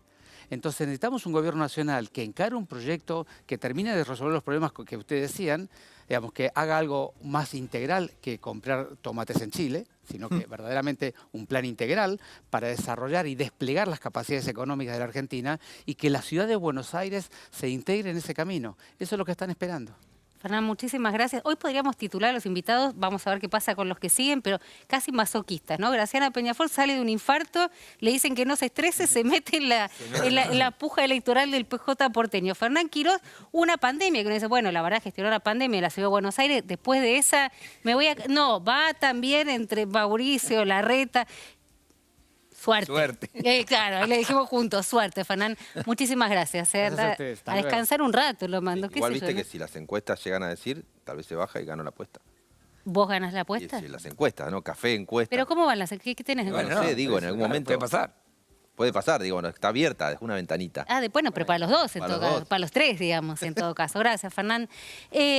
Entonces necesitamos un gobierno nacional que encare un proyecto que termine de resolver los problemas que ustedes decían, digamos, que haga algo más integral que comprar tomates en Chile, sino que verdaderamente un plan integral para desarrollar y desplegar las capacidades económicas de la Argentina y que la ciudad de Buenos Aires se integre en ese camino. Eso es lo que están esperando. Fernán, muchísimas gracias. Hoy podríamos titular a los invitados, vamos a ver qué pasa con los que siguen, pero casi masoquistas, ¿no? Graciana Peñafort sale de un infarto, le dicen que no se estrese, se mete en la puja electoral del PJ porteño. Fernán Quirós, una pandemia, que uno dice, bueno, la verdad gestionó la pandemia en la Ciudad de Buenos Aires, después de esa, no, va también entre Mauricio, Larreta. Suerte. Claro, le dijimos juntos, suerte, Fernán. Muchísimas gracias. A descansar un rato lo mando. Sí, igual viste que si las encuestas llegan a decir, tal vez se baja y gano la apuesta. ¿Vos ganas la apuesta? Sí, las encuestas, ¿no? Café, encuesta. ¿Pero cómo van las encuestas? ¿Qué tenés de bueno, no sé, digo, en algún momento. Puede pasar. puede pasar, digo, bueno, está abierta, es una ventanita. Bueno, pero para los dos, en Para todo los caso, dos. para los tres, digamos, en todo caso. Gracias, Fernán.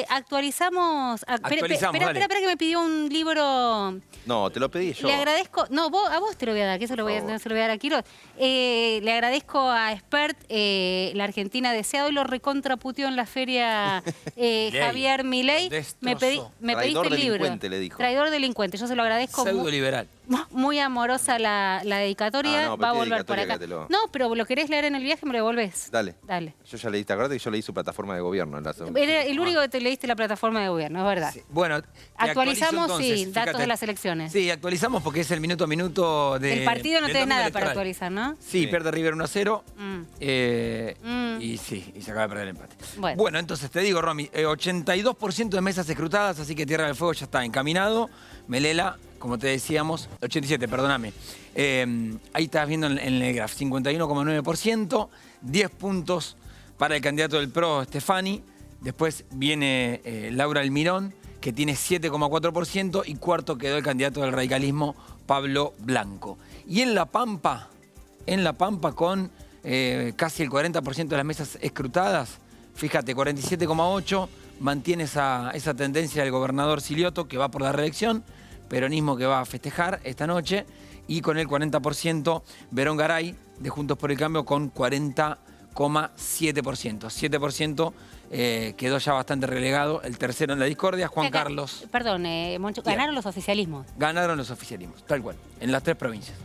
Actualizamos... Actualizamos, dale. Espera que me pidió un libro... No, te lo pedí yo. Le agradezco... No, a vos te lo voy a dar, que eso no se lo voy a dar a Quiroz. Le agradezco a Expert, la Argentina deseado, y lo recontraputeó en la feria Javier Milei. Me pediste Traidor el libro. delincuente, le dijo. Traidor delincuente, yo se lo agradezco. Pseudo-liberal. Muy amorosa la dedicatoria, no, va a pero volver por acá. dedicatoria, No, pero lo querés leer en el viaje, me lo devolvés. Dale. Dale. Yo ya leí, ¿te acuerdas que yo leí su plataforma de gobierno en la segunda? Era el único que te leíste la plataforma de gobierno, es verdad. Sí. Bueno, te Actualizamos, actualizo, sí, entonces, datos fíjate. de las elecciones. Sí, actualizamos porque es el minuto a minuto de. El partido no del tenés domingo nada para electoral. actualizar, ¿no? Sí, pierde River 1-0. Mm. Y sí, y se acaba de perder el empate. Bueno. Entonces te digo, Romy, 82% de mesas escrutadas, así que Tierra del Fuego ya está encaminado. Melela, como te decíamos, 87, perdóname. Ahí estás viendo en el graph, 51,9%, 10 puntos para el candidato del PRO, Stefani. Después viene Laura Almirón, que tiene 7,4%, y cuarto quedó el candidato del radicalismo, Pablo Blanco. Y en La Pampa con casi el 40% de las mesas escrutadas, fíjate, 47,8%, mantiene esa tendencia del gobernador Silioto, que va por la reelección, peronismo que va a festejar esta noche, y con el 40%, Verón Garay, de Juntos por el Cambio, con 40,7%. 7% quedó ya bastante relegado. El tercero en la discordia, Juan Carlos. Perdón, Moncho, ganaron los oficialismos. Ganaron los oficialismos, tal cual, en las 3 provincias.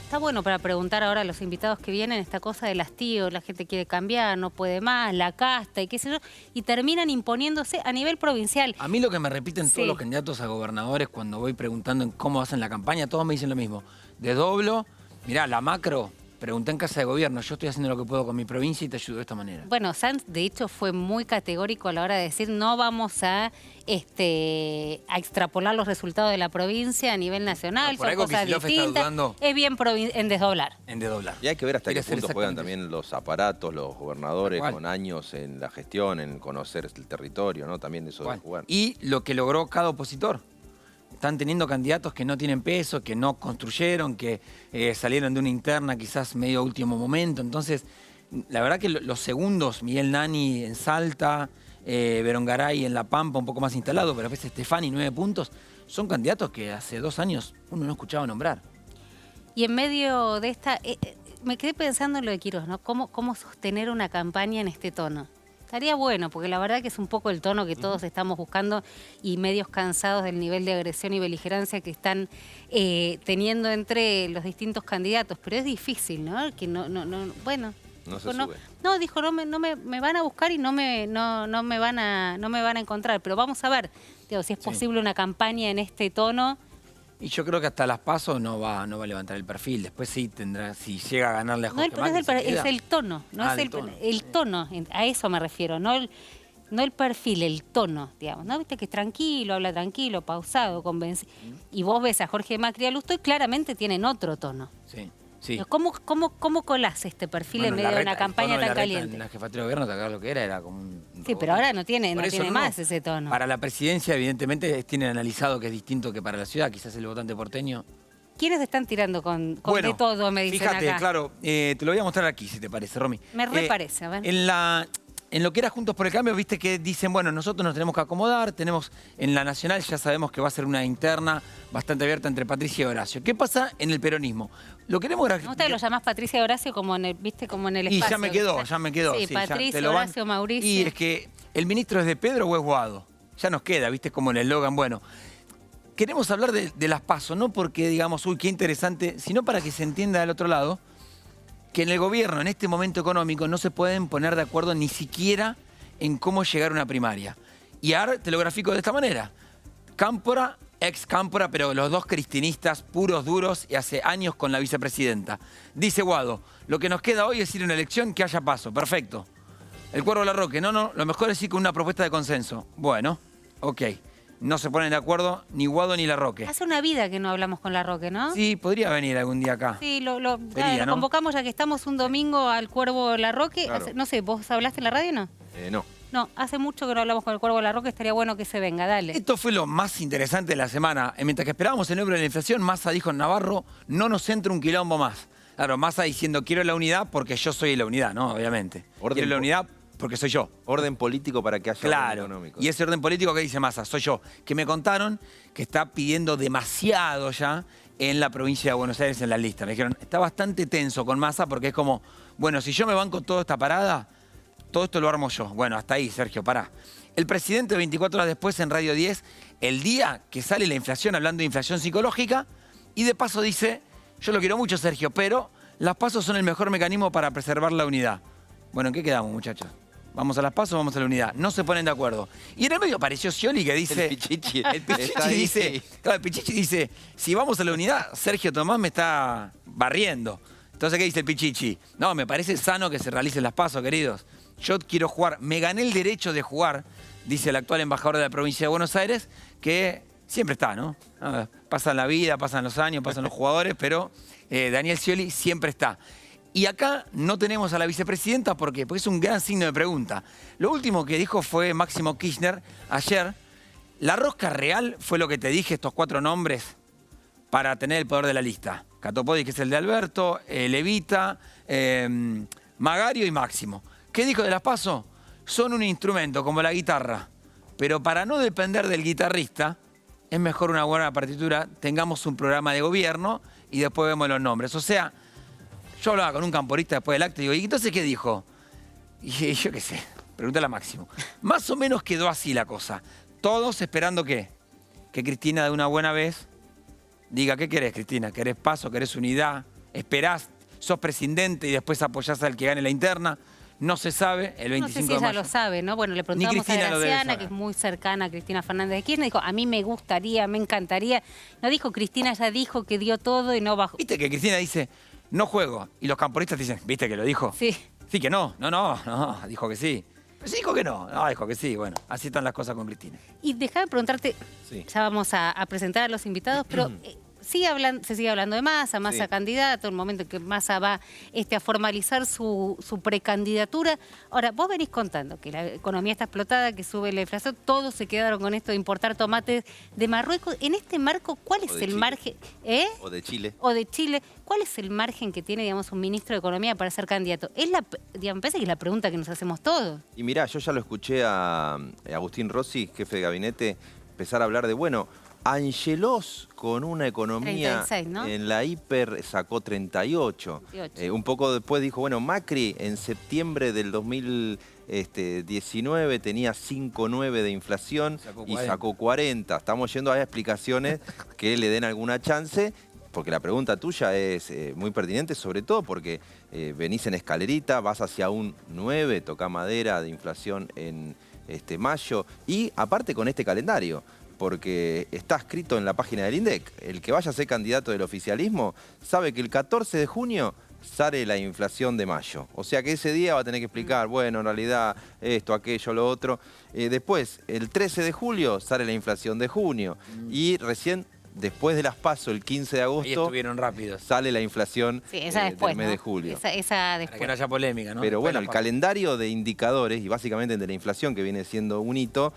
Está bueno para preguntar ahora a los invitados que vienen esta cosa del hastío, la gente quiere cambiar, no puede más, la casta y qué sé yo, y terminan imponiéndose a nivel provincial. A mí lo que me repiten Sí. todos los candidatos a gobernadores cuando voy preguntando en cómo hacen la campaña, todos me dicen lo mismo. Desdoblo, mirá, la macro, pregunté en Casa de Gobierno, yo estoy haciendo lo que puedo con mi provincia y te ayudo de esta manera. Bueno, Sanz, de hecho, fue muy categórico a la hora de decir no vamos a extrapolar los resultados de la provincia a nivel nacional, No, por son algo cosas Kicillof está distintas. dudando. Es bien en desdoblar. En desdoblar. Y hay que ver hasta Quiere qué hacer punto juegan exactamente también los aparatos, los gobernadores, Tal cual. con años en la gestión, en conocer el territorio, ¿no? También eso de jugar. Y lo que logró cada opositor. Están teniendo candidatos que no tienen peso, que no construyeron, que salieron de una interna quizás medio a último momento. Entonces, la verdad que los segundos, Miguel Nani en Salta, Verón Garay en La Pampa, un poco más instalado, pero a veces Stefani, 9 puntos, son candidatos que hace 2 años uno no escuchaba nombrar. Y en medio de esta, me quedé pensando en lo de Quiroz, ¿no? ¿Cómo sostener una campaña en este tono? Estaría bueno, porque la verdad que es un poco el tono que todos estamos buscando y medios cansados del nivel de agresión y beligerancia que están teniendo entre los distintos candidatos. Pero es difícil, ¿no? Que bueno. No se dijo, sube. No, dijo, me van a buscar y no me van a encontrar. Pero vamos a ver, digo, si es posible una campaña en este tono. Y yo creo que hasta las PASO no va a levantar el perfil. Después sí tendrá, si llega a ganarle a No, Jorge pero Macri, se es queda. el tono, no es el tono. el tono, a eso me refiero, no el perfil, el tono, digamos, ¿no? Viste que es tranquilo, habla tranquilo, pausado, convencido. Y vos ves a Jorge Macri y a Lustó y claramente tienen otro tono. Sí, sí. ¿Cómo colás este perfil en Bueno, medio de Larreta, una el campaña tono de tan Larreta caliente? En la jefatura de gobierno, ¿te acordás lo que era? Era como un Sí, pero ahora no tiene Por eso más ese tono. Para la presidencia, evidentemente, tienen analizado que es distinto que para la ciudad, quizás el votante porteño. ¿Quiénes están tirando con Bueno, de todo, me dicen fíjate, acá? claro, te lo voy a mostrar aquí, si te parece, Romy. Me reparece, a ver. En lo que era Juntos por el Cambio, viste que dicen, bueno, nosotros nos tenemos que acomodar, tenemos en la Nacional, ya sabemos que va a ser una interna bastante abierta entre Patricia y Horacio. ¿Qué pasa en el peronismo? Lo queremos Me gusta que lo llamás Patricia y Horacio como en el, ¿viste? Como en el Y espacio. ya me quedó. Sí, ya Patricia, te lo van- Horacio, Mauricio. Y es que el ministro es de Pedro o es Guado. Ya nos queda, viste, como el eslogan. Bueno, queremos hablar de las PASO, no porque digamos, uy, qué interesante, sino para que se entienda del otro lado que en el gobierno, en este momento económico, no se pueden poner de acuerdo ni siquiera en cómo llegar a una primaria. Y ahora te lo grafico de esta manera. Cámpora, ex Cámpora, pero los dos cristinistas puros, duros, y hace años con la vicepresidenta. Dice Guado, lo que nos queda hoy es ir a una elección que haya paso. Perfecto. El Cuervo Larroque, no, lo mejor es ir con una propuesta de consenso. Bueno, ok. No se ponen de acuerdo ni Guado ni Larroque. Hace una vida que no hablamos con Larroque, ¿no? Sí, podría venir algún día acá. Sí, lo Sería, ¿no? convocamos ya que estamos un domingo al Cuervo Larroque. Claro. No sé, ¿vos hablaste en la radio o no? No. No, hace mucho que no hablamos con el Cuervo Larroque, estaría bueno que se venga, dale. Esto fue lo más interesante de la semana. Mientras que esperábamos el número de la inflación, Massa dijo en Navarro, no nos entra un quilombo más. Claro, Massa diciendo quiero la unidad porque yo soy la unidad, ¿no? Obviamente. Quiero la unidad porque soy yo. Orden político para que haya orden económico. Y ese orden político que dice Massa, soy yo. Que me contaron que está pidiendo demasiado ya en la provincia de Buenos Aires en la lista. Me dijeron, está bastante tenso con Massa porque es como, bueno, si yo me banco toda esta parada, todo esto lo armo yo. Bueno, hasta ahí, Sergio, pará. El presidente 24 horas después en Radio 10, el día que sale la inflación, hablando de inflación psicológica, y de paso dice, yo lo quiero mucho, Sergio, pero las PASO son el mejor mecanismo para preservar la unidad. Bueno, ¿en qué quedamos, muchachos? ¿Vamos a las PASO o vamos a la unidad? No se ponen de acuerdo. Y en el medio apareció Scioli que dice... El Pichichi. El Pichichi dice... Claro, el Pichichi dice, si vamos a la unidad, Sergio Tomás me está barriendo. Entonces, ¿qué dice el Pichichi? No, me parece sano que se realicen las PASO, queridos. Yo quiero jugar, me gané el derecho de jugar, dice el actual embajador de la provincia de Buenos Aires, que siempre está, ¿no? Pasan la vida, pasan los años, pasan los jugadores, pero Daniel Scioli siempre está. Y acá no tenemos a la vicepresidenta, ¿por qué? Porque es un gran signo de pregunta. Lo último que dijo fue Máximo Kirchner ayer. La rosca real fue lo que te dije, estos 4 nombres, para tener el poder de la lista. Catopodis, que es el de Alberto, Levita, Magario y Máximo. ¿Qué dijo de las PASO? Son un instrumento como la guitarra, pero para no depender del guitarrista, es mejor una buena partitura, tengamos un programa de gobierno y después vemos los nombres. O sea, yo hablaba con un camporista después del acto y digo, ¿y entonces qué dijo? Y yo qué sé, pregúntale a Máximo. Más o menos quedó así la cosa. Todos esperando ¿qué? Que Cristina de una buena vez diga, ¿qué querés, Cristina? ¿Querés PASO? ¿Querés unidad? ¿Esperás? ¿Sos presidente y después apoyás al que gane la interna? No se sabe, el 25 de mayo. No sé si ella lo sabe, ¿no? Bueno, le preguntamos a Graciana, que es muy cercana a Cristina Fernández de Kirchner, dijo, a mí me gustaría, me encantaría. No dijo Cristina, ya dijo que dio todo y no bajó. ¿Viste que Cristina dice, no juego? Y los camporistas dicen, ¿viste que lo dijo? Sí. Sí que no, dijo que sí. Pero sí dijo que no, dijo que sí. Bueno, así están las cosas con Cristina. Y déjame preguntarte, Sí. ya vamos a presentar a los invitados, pero... se sigue hablando de Massa Sí. candidato, en el momento en que Massa va a formalizar su precandidatura. Ahora, vos venís contando que la economía está explotada, que sube la inflación, todos se quedaron con esto de importar tomates de Marruecos. En este marco, ¿cuál es el margen? O de Chile. O de Chile. ¿Cuál es el margen que tiene, digamos, un ministro de Economía para ser candidato? Me parece que es la pregunta que nos hacemos todos. Y mirá, yo ya lo escuché a Agustín Rossi, jefe de gabinete, empezar a hablar de, bueno, Angelos con una economía 36, ¿no? en la hiper sacó 38. Un poco después dijo, bueno, Macri en septiembre del 2019 tenía 5,9 de inflación y sacó 40. Estamos yendo a explicaciones que le den alguna chance, porque la pregunta tuya es muy pertinente, sobre todo porque venís en escalerita, vas hacia un 9, toca madera de inflación en mayo, y aparte con este calendario, porque está escrito en la página del INDEC, el que vaya a ser candidato del oficialismo sabe que el 14 de junio sale la inflación de mayo. O sea que ese día va a tener que explicar, bueno, en realidad esto, aquello, lo otro. Después, el 13 de julio sale la inflación de junio. Y recién, después de las PASO, el 15 de agosto, Ahí estuvieron rápidos. sale la inflación esa después, del mes de ¿no? julio. Esa después. Para que no haya polémica, ¿no? Pero bueno, el Después la calendario de indicadores, y básicamente el de la inflación, que viene siendo un hito,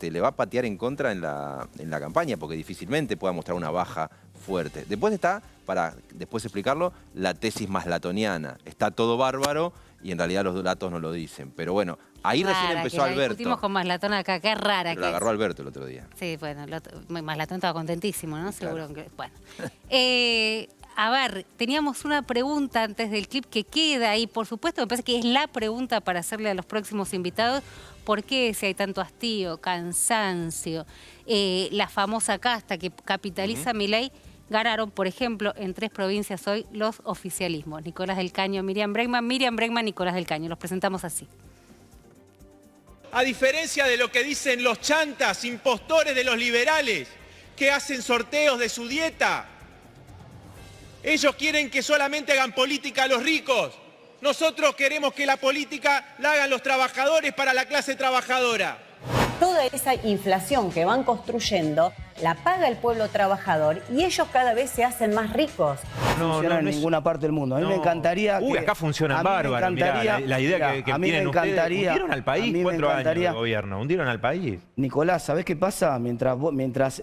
le va a patear en contra en la campaña, porque difícilmente pueda mostrar una baja fuerte. Después está, para después explicarlo, la tesis maslatoniana. Está todo bárbaro y en realidad los datos no lo dicen. Pero bueno, ahí recién empezó Alberto. Discutimos con Maslatón acá, qué rara Pero que lo agarró es. Alberto el otro día. Sí, bueno, Maslatón estaba contentísimo, ¿no? Sí, claro. Seguro que... Bueno. A ver, teníamos una pregunta antes del clip que queda ahí, por supuesto, me parece que es la pregunta para hacerle a los próximos invitados. ¿Por qué si hay tanto hastío, cansancio, la famosa casta que capitaliza Milei? Ganaron, por ejemplo, en 3 provincias hoy los oficialismos. Nicolás del Caño, Miriam Bregman, Nicolás del Caño. Los presentamos así. A diferencia de lo que dicen los chantas, impostores de los liberales, que hacen sorteos de su dieta, ellos quieren que solamente hagan política los ricos. Nosotros queremos que la política la hagan los trabajadores para la clase trabajadora. Toda esa inflación que van construyendo la paga el pueblo trabajador y ellos cada vez se hacen más ricos. funciona en ninguna parte del mundo. A mí me encantaría Uy, acá funcionan bárbaro. Mirá, la idea que tienen ustedes. ¿Hundieron al país? 4 años de gobierno. ¿Hundieron al país? Nicolás, ¿sabés qué pasa? Mientras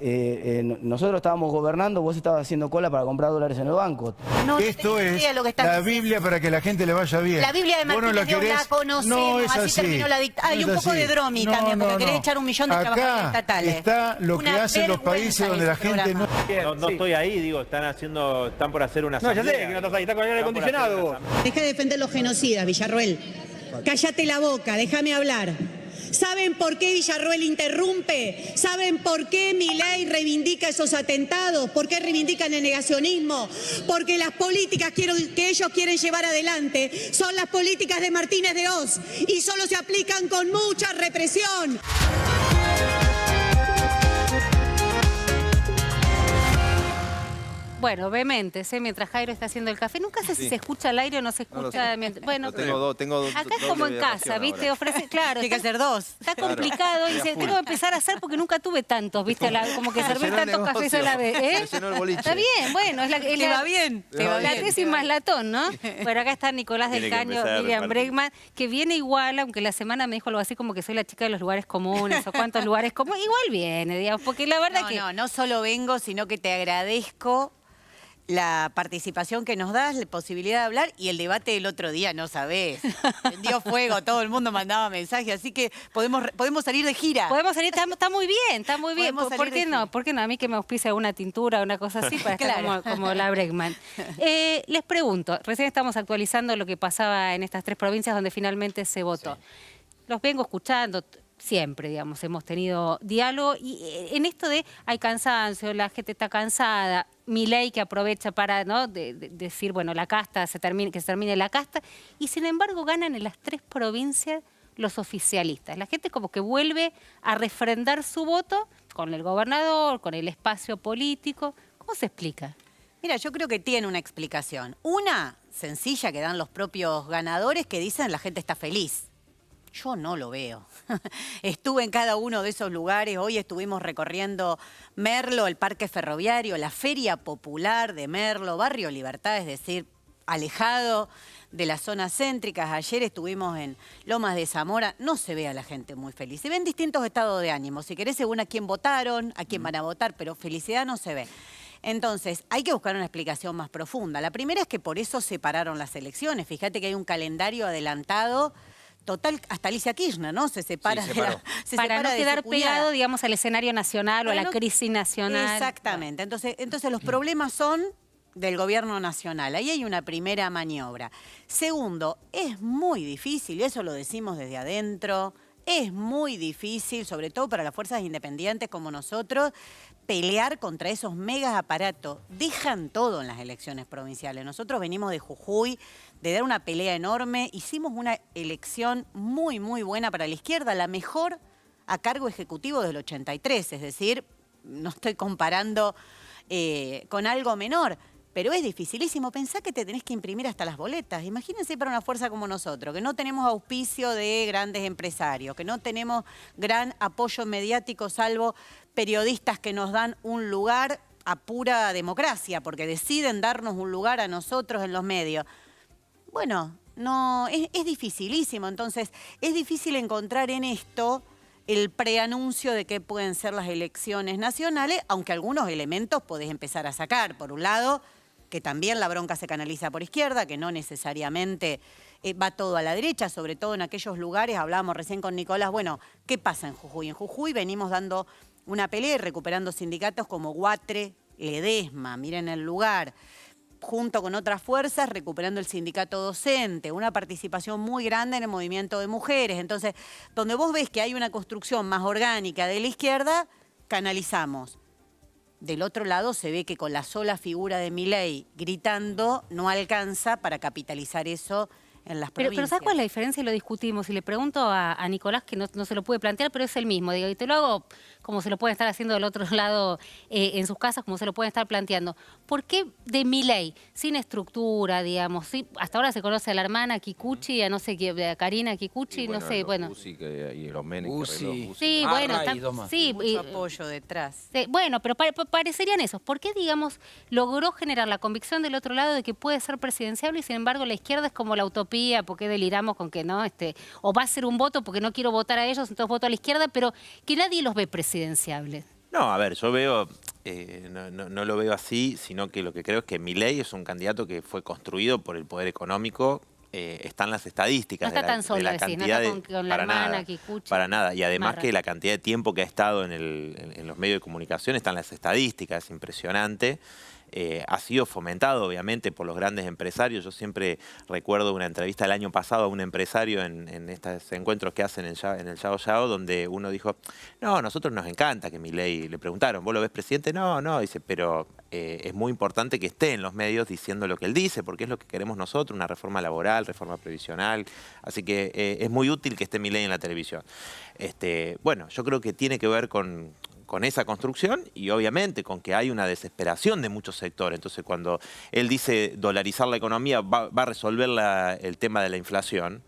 nosotros estábamos gobernando, vos estabas haciendo cola para comprar dólares en el banco. No, esto es la Biblia para que la gente le vaya bien. La Biblia de Martínez de Oz la conocemos, no es así terminó la dictadura. Hay un poco de Dromi también, porque querés echar 1 millón de trabajadores estatales. Está lo que hacen los países donde la gente no estoy ahí, digo, están por hacer una asamblea. No, ya sé que no estás ahí, está con el aire acondicionado. Deja de defender los genocidas, Villarroel. Cállate la boca, déjame hablar. ¿Saben por qué Villarroel interrumpe? ¿Saben por qué Milei reivindica esos atentados? ¿Por qué reivindican el negacionismo? Porque las políticas que ellos quieren llevar adelante son las políticas de Martínez de Oz y solo se aplican con mucha represión. Bueno, vehementes, mientras Jairo está haciendo el café. Nunca sé si se escucha al aire o no se escucha. Bueno, tengo dos. Acá es como en casa, ¿viste? Ofrece, claro. Tiene que hacer 2. Está complicado. Y dice, tengo que empezar a hacer porque nunca tuve tantos, ¿viste? Como que servir tantos cafés a la vez. Está bien, bueno. Es le va bien. La tesis más latón, ¿no? Bueno, acá está Nicolás del Caño, Miriam Bregman, que viene igual, aunque la semana me dijo algo así como que soy la chica de los lugares comunes o cuántos lugares comunes. Igual viene, digamos, porque la verdad que... No solo vengo, sino que te agradezco la participación que nos das, la posibilidad de hablar y el debate del otro día, no sabés. Prendió fuego, todo el mundo mandaba mensajes, así que podemos salir de gira. Podemos salir, está muy bien, está muy bien. ¿Por qué no? ¿Por qué no? A mí que me auspicia una tintura, una cosa así, para estar como la Bregman. Les pregunto, recién estamos actualizando lo que pasaba en estas 3 provincias donde finalmente se votó. Los vengo escuchando siempre, digamos, hemos tenido diálogo y en esto de hay cansancio, la gente está cansada, Milei que aprovecha para decir, bueno, la casta, que se termine la casta, y sin embargo ganan en las 3 provincias los oficialistas. La gente como que vuelve a refrendar su voto con el gobernador, con el espacio político. ¿Cómo se explica? Mira, yo creo que tiene una explicación. Una sencilla que dan los propios ganadores que dicen la gente está feliz. Yo no lo veo. Estuve en cada uno de esos lugares. Hoy estuvimos recorriendo Merlo, el Parque Ferroviario, la Feria Popular de Merlo, Barrio Libertad, es decir, alejado de las zonas céntricas. Ayer estuvimos en Lomas de Zamora. No se ve a la gente muy feliz. Se ven distintos estados de ánimo. Si querés, según a quién votaron, a quién van a votar, pero felicidad no se ve. Entonces, hay que buscar una explicación más profunda. La primera es que por eso separaron las elecciones. Fíjate que hay un calendario adelantado. Total, hasta Alicia Kirchner, ¿no? Se separa para no quedar pegado, digamos, al escenario nacional o a la crisis nacional. Exactamente. Entonces los problemas son del gobierno nacional. Ahí hay una primera maniobra. Segundo, es muy difícil, y eso lo decimos desde adentro, es muy difícil, sobre todo para las fuerzas independientes como nosotros, pelear contra esos megas aparatos. Dejan todo en las elecciones provinciales. Nosotros venimos de Jujuy, de dar una pelea enorme. Hicimos una elección muy, muy buena para la izquierda, la mejor a cargo ejecutivo del 83. Es decir, no estoy comparando con algo menor, pero es dificilísimo. Pensá que te tenés que imprimir hasta las boletas. Imagínense para una fuerza como nosotros, que no tenemos auspicio de grandes empresarios, que no tenemos gran apoyo mediático, salvo periodistas que nos dan un lugar a pura democracia, porque deciden darnos un lugar a nosotros en los medios. Bueno, no, es dificilísimo. Entonces, es difícil encontrar en esto el preanuncio de qué pueden ser las elecciones nacionales, aunque algunos elementos podés empezar a sacar. Por un lado, que también la bronca se canaliza por izquierda, que no necesariamente va todo a la derecha, sobre todo en aquellos lugares. Hablábamos recién con Nicolás, bueno, ¿qué pasa en Jujuy? En Jujuy venimos dando una pelea y recuperando sindicatos como Guatre, Ledesma, miren el lugar, junto con otras fuerzas, recuperando el sindicato docente, una participación muy grande en el movimiento de mujeres. Entonces, donde vos ves que hay una construcción más orgánica de la izquierda, canalizamos. Del otro lado se ve que con la sola figura de Milei gritando no alcanza para capitalizar eso en las Pero provincias. ¿sabes cuál es la diferencia? Y lo discutimos. Y le pregunto a Nicolás, que no se lo puede plantear, pero es el mismo. Digo, y te lo hago como se lo pueden estar haciendo del otro lado en sus casas, como se lo pueden estar planteando. ¿Por qué de Milei, sin estructura, digamos? ¿Sí? Hasta ahora se conoce a la hermana Kikuchi, a no sé qué, a Karina Kikuchi, no sé, bueno. Y los Menes, Sí, bueno, sí, mucho apoyo detrás. Sí, bueno, pero parecerían esos. ¿Por qué, digamos, logró generar la convicción del otro lado de que puede ser presidenciable y sin embargo la izquierda es como la utopía, porque deliramos con que no, o va a ser un voto porque no quiero votar a ellos, entonces voto a la izquierda, pero que nadie los ve presidenciables? No, a ver, yo veo, no lo veo así, sino que lo que creo es que Milei es un candidato que fue construido por el poder económico. Están las estadísticas no está tan solo, de la cantidad no está con la hermana Kikuchi. Para nada. Y además Marra. que la cantidad de tiempo que ha estado en los medios de comunicación, están las estadísticas, es impresionante. Ha sido fomentado, obviamente, por los grandes empresarios. Yo siempre recuerdo una entrevista el año pasado a un empresario en estos encuentros que hacen en el Yao Yao, donde uno dijo, no, a nosotros nos encanta que Milei, le preguntaron, ¿vos lo ves presidente? No, dice, pero es muy importante que esté en los medios diciendo lo que él dice, porque es lo que queremos nosotros, una reforma laboral, reforma previsional. Así que es muy útil que esté Milei en la televisión. Bueno, yo creo que tiene que ver con esa construcción y obviamente con que hay una desesperación de muchos sectores. Entonces cuando él dice dolarizar la economía va a resolver el tema de la inflación,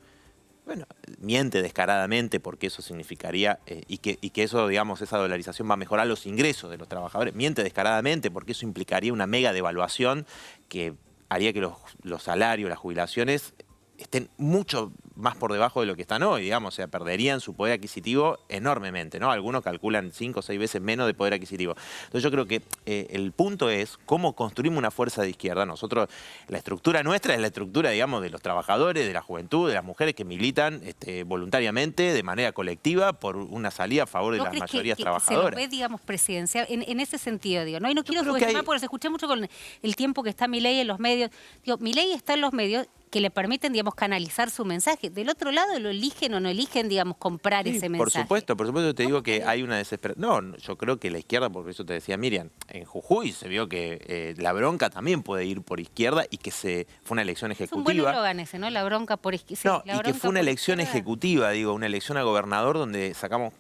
bueno, miente descaradamente porque eso significaría, y que eso, digamos, esa dolarización va a mejorar los ingresos de los trabajadores. Miente descaradamente porque eso implicaría una mega devaluación que haría que los salarios, las jubilaciones estén mucho más por debajo de lo que están hoy, digamos, o sea, perderían su poder adquisitivo enormemente, ¿no? Algunos calculan 5 o 6 veces menos de poder adquisitivo. Entonces yo creo que el punto es cómo construimos una fuerza de izquierda. Nosotros, la estructura nuestra es la estructura, digamos, de los trabajadores, de la juventud, de las mujeres que militan voluntariamente, de manera colectiva, por una salida a favor de las mayorías trabajadoras. Se lo ve, digamos, presidencial, en ese sentido, digo, ¿no? Y no quiero subestimar porque se escuché mucho con el tiempo que está Milei en los medios. Digo, Milei está en los medios que le permiten, digamos, canalizar su mensaje. Del otro lado, ¿lo eligen o no eligen, digamos, comprar ese mensaje? Por supuesto te digo que hay una desesperación. No, yo creo que la izquierda, por eso te decía Miriam, en Jujuy se vio que la bronca también puede ir por izquierda y que fue una elección ejecutiva. Es un buen eslogan ese, ¿no? La bronca por izquierda. No, y que fue una elección ejecutiva, digo, una elección a gobernador donde sacamos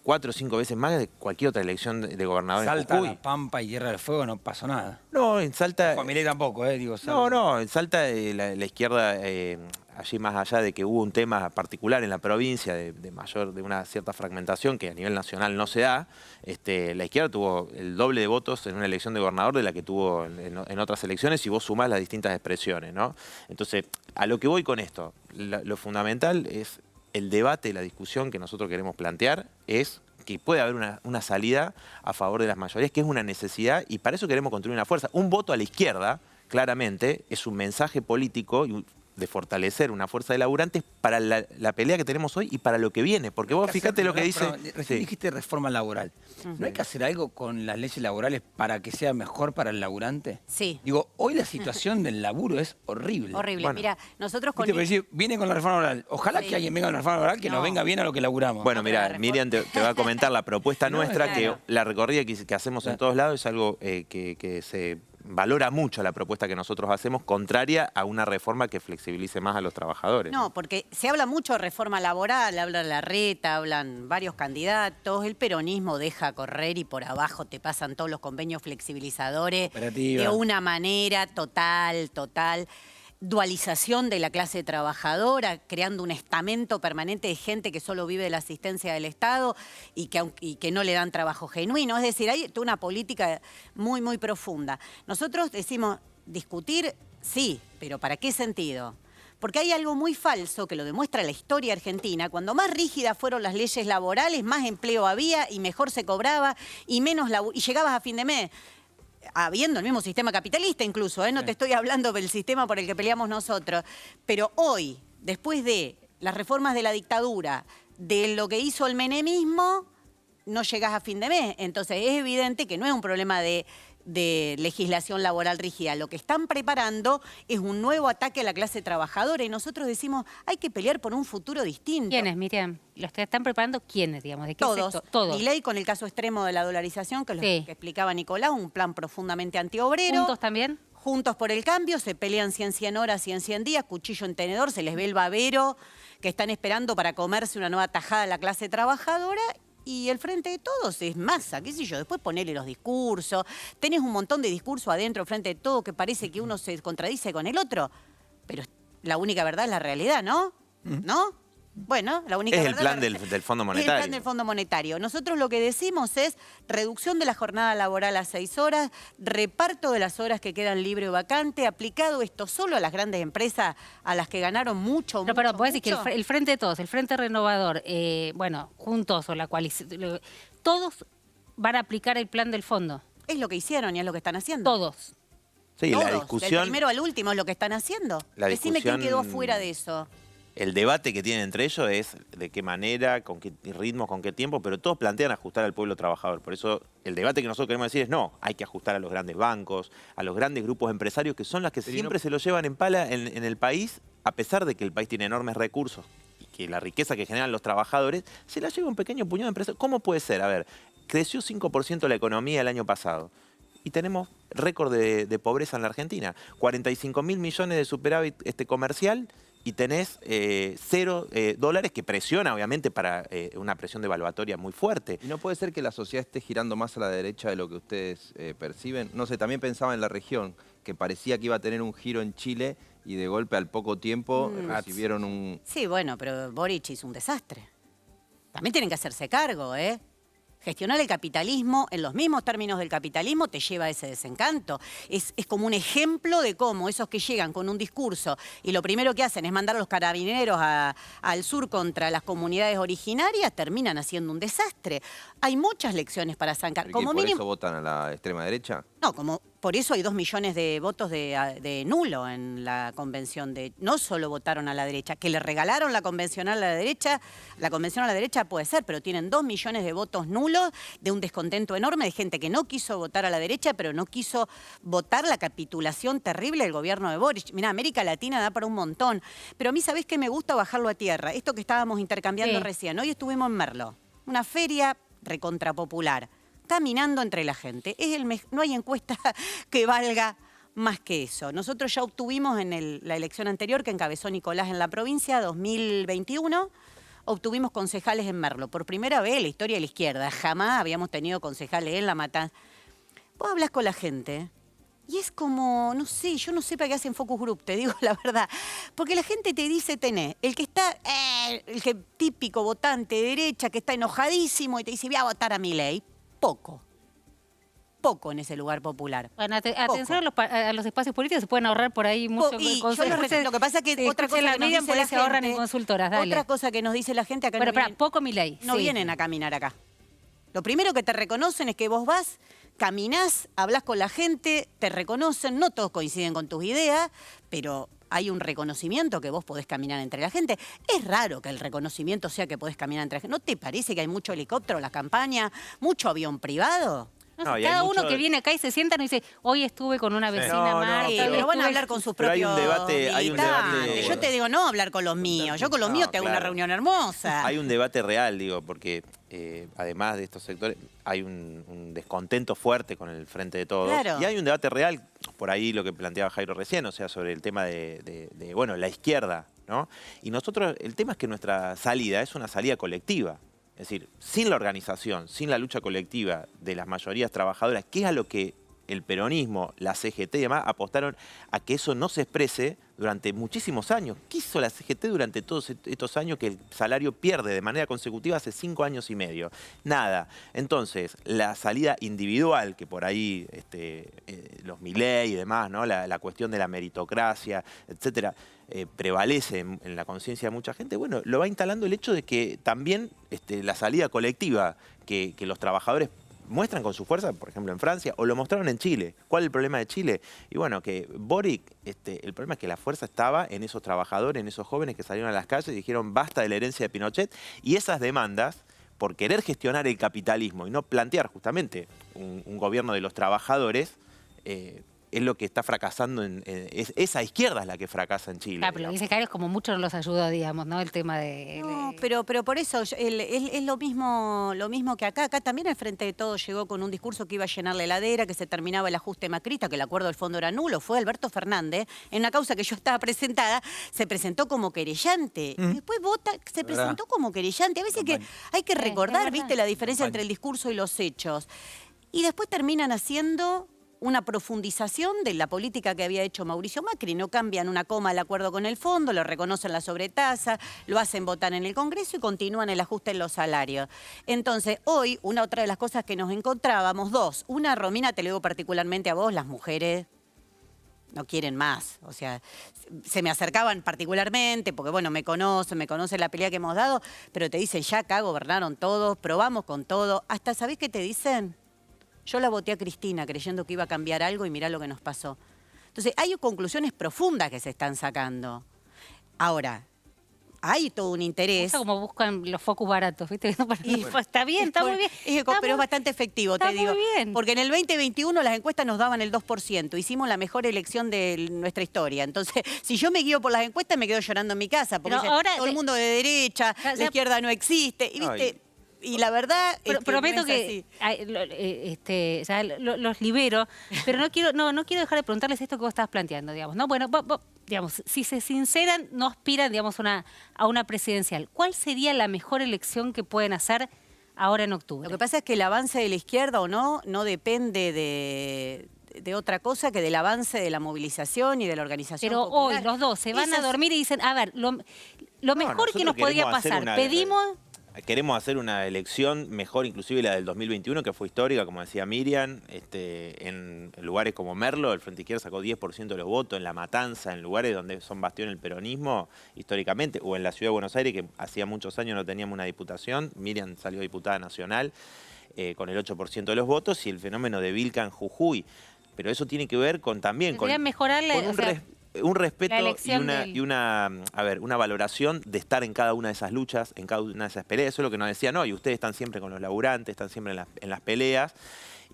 4 o 5 veces más de cualquier otra elección de gobernador en Salta, Jujuy. La Pampa y Tierra del Fuego no pasó nada. No, en Salta... Milei tampoco, digo. Salta. No, en Salta la izquierda, allí más allá de que hubo un tema particular en la provincia de una cierta fragmentación que a nivel nacional no se da, la izquierda tuvo el doble de votos en una elección de gobernador de la que tuvo en otras elecciones si vos sumás las distintas expresiones, ¿no? Entonces, a lo que voy con esto, lo fundamental es el debate, la discusión que nosotros queremos plantear es que puede haber una salida a favor de las mayorías, que es una necesidad, y para eso queremos construir una fuerza. Un voto a la izquierda, claramente, es un mensaje político de fortalecer una fuerza de laburantes para la pelea que tenemos hoy y para lo que viene. Porque vos fíjate lo que dice... Recién dijiste reforma laboral. ¿No hay que hacer algo con las leyes laborales para que sea mejor para el laburante? Sí. Digo, hoy la situación del laburo es horrible. Horrible. Bueno, mira, nosotros con... Viene con la reforma laboral. Ojalá que alguien venga con la reforma laboral que nos venga bien a lo que laburamos. Bueno, mira, Miriam te va a comentar la propuesta nuestra, que la recorrida que hacemos en todos lados es algo que se valora mucho la propuesta que nosotros hacemos, contraria a una reforma que flexibilice más a los trabajadores. No, porque se habla mucho de reforma laboral, habla Larreta, hablan varios candidatos, el peronismo deja correr y por abajo te pasan todos los convenios flexibilizadores de una manera total. Dualización de la clase trabajadora, creando un estamento permanente de gente que solo vive de la asistencia del Estado y que no le dan trabajo genuino. Es decir, hay toda una política muy, muy profunda. Nosotros decimos, discutir, sí, pero ¿para qué sentido? Porque hay algo muy falso que lo demuestra la historia argentina. Cuando más rígidas fueron las leyes laborales, más empleo había y mejor se cobraba y y llegabas a fin de mes. Habiendo el mismo sistema capitalista incluso, no te estoy hablando del sistema por el que peleamos nosotros, pero hoy, después de las reformas de la dictadura, de lo que hizo el menemismo, no llegás a fin de mes. Entonces es evidente que no es un problema de legislación laboral rígida. Lo que están preparando es un nuevo ataque a la clase trabajadora y nosotros decimos, hay que pelear por un futuro distinto. ¿Quiénes, Miriam? ¿Los que están preparando quiénes, digamos? ¿De qué Todos. Todos. Milei con el caso extremo de la dolarización, que es lo que explicaba Nicolás, un plan profundamente antiobrero. ¿Juntos también? Juntos por el Cambio, se pelean 100 horas y en 100 días, cuchillo en tenedor, se les ve el babero que están esperando para comerse una nueva tajada a la clase trabajadora. Y el Frente de Todos es masa, qué sé yo, después ponerle los discursos. Tenés un montón de discursos adentro, Frente de Todos, que parece que uno se contradice con el otro. Pero la única verdad es la realidad, ¿no? ¿No? Bueno, la única verdad es el plan del Fondo Monetario. Es el plan del Fondo Monetario. Nosotros lo que decimos es reducción de la jornada laboral a 6 horas, reparto de las horas que quedan libre o vacante, aplicado esto solo a las grandes empresas a las que ganaron mucho. No, pero vos decís que el Frente de Todos, el Frente Renovador, bueno, juntos o la coalición, todos van a aplicar el plan del fondo. Es lo que hicieron y es lo que están haciendo. Todos. Sí, Todos, la discusión... del primero al último es lo que están haciendo. Decime quién quedó fuera de eso. El debate que tienen entre ellos es de qué manera, con qué ritmo, con qué tiempo, pero todos plantean ajustar al pueblo trabajador. Por eso el debate que nosotros queremos decir es no, hay que ajustar a los grandes bancos, a los grandes grupos empresarios que son las que siempre se lo llevan en pala en el país, a pesar de que el país tiene enormes recursos y que la riqueza que generan los trabajadores se la lleva un pequeño puñado de empresas. ¿Cómo puede ser? A ver, creció 5% la economía el año pasado. Y tenemos récord de pobreza en la Argentina. 45.000 millones de superávit comercial y tenés $0 que presiona, obviamente, para una presión devaluatoria muy fuerte. ¿Y no puede ser que la sociedad esté girando más a la derecha de lo que ustedes perciben? No sé, también pensaba en la región, que parecía que iba a tener un giro en Chile y de golpe al poco tiempo recibieron un... Sí, bueno, pero Boric hizo un desastre. También tienen que hacerse cargo, ¿eh? Gestionar el capitalismo en los mismos términos del capitalismo te lleva a ese desencanto. Es como un ejemplo de cómo esos que llegan con un discurso y lo primero que hacen es mandar a los carabineros al sur contra las comunidades originarias, terminan haciendo un desastre. Hay muchas lecciones para sacar. ¿Por eso votan a la extrema derecha? No, por eso hay 2 millones de votos de nulo en la convención. No solo votaron a la derecha, que le regalaron la convención a la derecha puede ser, pero tienen 2 millones de votos nulos, de un descontento enorme de gente que no quiso votar a la derecha, pero no quiso votar la capitulación terrible del gobierno de Boric. Mirá, América Latina da para un montón, pero a mí, ¿sabés qué me gusta? Bajarlo a tierra. Esto que estábamos intercambiando recién. Hoy estuvimos en Merlo, una feria recontrapopular, caminando entre la gente. No hay encuesta que valga más que eso. Nosotros ya obtuvimos en la elección anterior que encabezó Nicolás en la provincia, 2021, obtuvimos concejales en Merlo. Por primera vez en la historia de la izquierda. Jamás habíamos tenido concejales en La Matanza. Vos hablas con la gente y es como, no sé, yo no sé para qué hacen focus group, te digo la verdad. Porque la gente te dice, tenés, el que está, típico votante de derecha, que está enojadísimo y te dice, voy a votar a Milei. Poco en ese lugar popular. Bueno, atención a los espacios políticos, se pueden ahorrar por ahí mucho. Lo que pasa es que otra cosa que nos dice la gente, ahorran en consultoras, dale. Otra cosa que nos dice la gente acá, poco Milei. No vienen a caminar acá. Lo primero que te reconocen es que vos vas, caminás, hablas con la gente, te reconocen, no todos coinciden con tus ideas, pero hay un reconocimiento que vos podés caminar entre la gente. Es raro que el reconocimiento sea que podés caminar entre la gente. ¿No te parece que hay mucho helicóptero en las campañas, mucho avión privado? No, cada uno que viene acá y se sienta y dice, hoy estuve con una vecina Marta. Pero van a hablar con sus propios hay un debate. Yo te digo, no hablar con los míos. Yo con los míos te hago una reunión hermosa. Hay un debate real, digo, porque además de estos sectores hay un descontento fuerte con el Frente de Todos. Claro. Y hay un debate real, por ahí lo que planteaba Jairo recién, o sea, sobre el tema de la izquierda, ¿no? Y nosotros, el tema es que nuestra salida es una salida colectiva. Es decir, sin la organización, sin la lucha colectiva de las mayorías trabajadoras, que es a lo que el peronismo, la CGT y demás apostaron a que eso no se exprese durante muchísimos años. ¿Qué hizo la CGT durante todos estos años que el salario pierde de manera consecutiva hace 5 años y medio? Nada. Entonces, la salida individual, que por ahí los Milei y demás, ¿no? La cuestión de la meritocracia, etcétera, prevalece en la conciencia de mucha gente, bueno, lo va instalando el hecho de que también la salida colectiva que los trabajadores muestran con su fuerza, por ejemplo en Francia, o lo mostraron en Chile. ¿Cuál es el problema de Chile? Y bueno, que Boric, el problema es que la fuerza estaba en esos trabajadores, en esos jóvenes que salieron a las calles y dijeron basta de la herencia de Pinochet, y esas demandas, por querer gestionar el capitalismo y no plantear justamente un gobierno de los trabajadores, es lo que está fracasando, esa izquierda es la que fracasa en Chile. Claro, pero lo dice Cario, como mucho no los ayudó, digamos, ¿no? El tema de... No, pero por eso es lo mismo que acá. Acá también el Frente de Todos llegó con un discurso que iba a llenar la heladera, que se terminaba el ajuste macrista, que el acuerdo del fondo era nulo. Fue Alberto Fernández, en una causa que yo estaba presentada, se presentó como querellante. Y después vota, se presentó como querellante. A veces hay que recordar, ¿viste? La diferencia entre el discurso y los hechos. Y después terminan haciendo una profundización de la política que había hecho Mauricio Macri. No cambian una coma al acuerdo con el fondo, lo reconocen la sobretasa, lo hacen votar en el Congreso y continúan el ajuste en los salarios. Entonces, hoy, otra de las cosas que nos encontrábamos, dos. Una, Romina, te lo digo particularmente a vos, las mujeres no quieren más. O sea, se me acercaban particularmente porque, bueno, me conocen la pelea que hemos dado, pero te dicen, ya acá gobernaron todos, probamos con todo. Hasta, ¿sabés qué te dicen? Yo la voté a Cristina creyendo que iba a cambiar algo y mirá lo que nos pasó. Entonces, hay conclusiones profundas que se están sacando. Ahora, hay todo un interés. Eso como buscan los focus baratos, ¿viste? Está bien, está muy bien. Pero es bastante efectivo, te digo. Está muy bien. Porque en el 2021 las encuestas nos daban el 2%. Hicimos la mejor elección de nuestra historia. Entonces, si yo me guío por las encuestas, me quedo llorando en mi casa. Porque ahora todo el mundo de derecha, la izquierda no existe. Y, ¿viste? Y la verdad es que prometo no es que los libero, pero no quiero dejar de preguntarles esto que vos estabas planteando, digamos, ¿no? Bueno, digamos, si se sinceran, no aspiran, digamos, a una presidencial. ¿Cuál sería la mejor elección que pueden hacer ahora en octubre? Lo que pasa es que el avance de la izquierda o no depende de otra cosa que del avance de la movilización y de la organización Pero popular. hoy los dos se van a dormir y dicen, a ver, lo mejor que nos podría pasar, Queremos hacer una elección mejor, inclusive la del 2021, que fue histórica, como decía Miriam, en lugares como Merlo, el Frente Izquierda sacó 10% de los votos, en La Matanza, en lugares donde son bastión el peronismo, históricamente, o en la Ciudad de Buenos Aires, que hacía muchos años no teníamos una diputación, Miriam salió diputada nacional con el 8% de los votos, y el fenómeno de Vilca en Jujuy. Pero eso tiene que ver con un respeto y una valoración de estar en cada una de esas luchas, en cada una de esas peleas. Eso es lo que nos decían, no, y ustedes están siempre con los laburantes, están siempre en las peleas.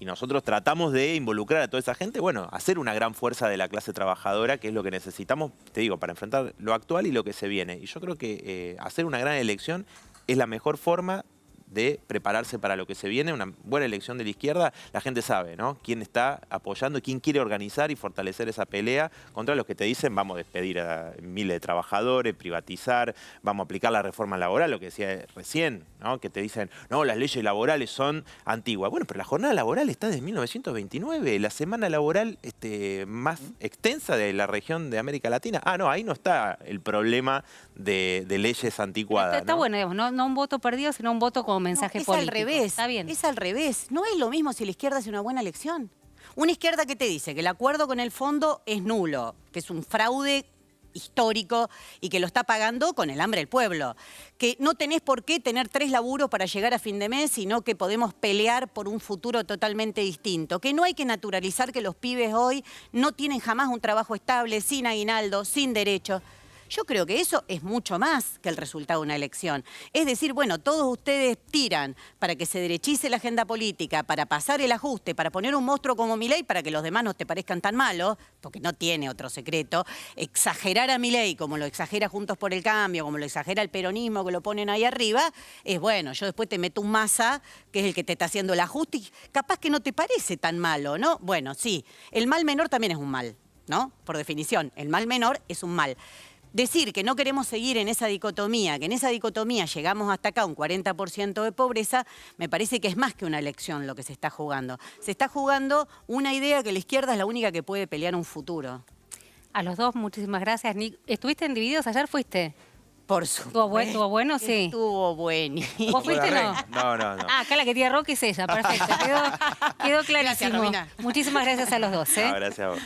Y nosotros tratamos de involucrar a toda esa gente, bueno, hacer una gran fuerza de la clase trabajadora, que es lo que necesitamos, te digo, para enfrentar lo actual y lo que se viene. Y yo creo que hacer una gran elección es la mejor forma de prepararse para lo que se viene, una buena elección de la izquierda. La gente sabe, ¿no?, quién está apoyando, quién quiere organizar y fortalecer esa pelea contra los que te dicen vamos a despedir a miles de trabajadores, privatizar, vamos a aplicar la reforma laboral, lo que decía recién, ¿no?, que te dicen, no, las leyes laborales son antiguas. Bueno, pero la jornada laboral está desde 1929, la semana laboral más extensa de la región de América Latina. Ah, no, ahí no está el problema de leyes anticuadas. Está bueno, digamos, no un voto perdido, sino un voto como mensaje político. Es al revés. Está bien. Es al revés. No es lo mismo si la izquierda hace una buena elección. Una izquierda que te dice que el acuerdo con el fondo es nulo, que es un fraude histórico y que lo está pagando con el hambre del pueblo. Que no tenés por qué tener 3 laburos para llegar a fin de mes, sino que podemos pelear por un futuro totalmente distinto. Que no hay que naturalizar que los pibes hoy no tienen jamás un trabajo estable, sin aguinaldo, sin derechos. Yo creo que eso es mucho más que el resultado de una elección. Es decir, bueno, todos ustedes tiran para que se derechice la agenda política, para pasar el ajuste, para poner un monstruo como Milei para que los demás no te parezcan tan malos, porque no tiene otro secreto. Exagerar a Milei como lo exagera Juntos por el Cambio, como lo exagera el peronismo que lo ponen ahí arriba, es bueno, yo después te meto un Massa, que es el que te está haciendo el ajuste, y capaz que no te parece tan malo, ¿no? Bueno, sí, el mal menor también es un mal, ¿no? Por definición, el mal menor es un mal. Decir que no queremos seguir en esa dicotomía, que en esa dicotomía llegamos hasta acá, un 40% de pobreza, me parece que es más que una elección lo que se está jugando. Se está jugando una idea que la izquierda es la única que puede pelear un futuro. A los dos, muchísimas gracias. ¿Estuviste en Divididos? ¿Ayer fuiste? Por supuesto. ¿Estuvo bueno? Sí. Estuvo buenísimo. ¿Vos fuiste o no? No. Ah, acá la que tiene Roque es ella, perfecto. Quedó clarísimo. Gracias, Romina. Muchísimas gracias a los dos. No, gracias a vos.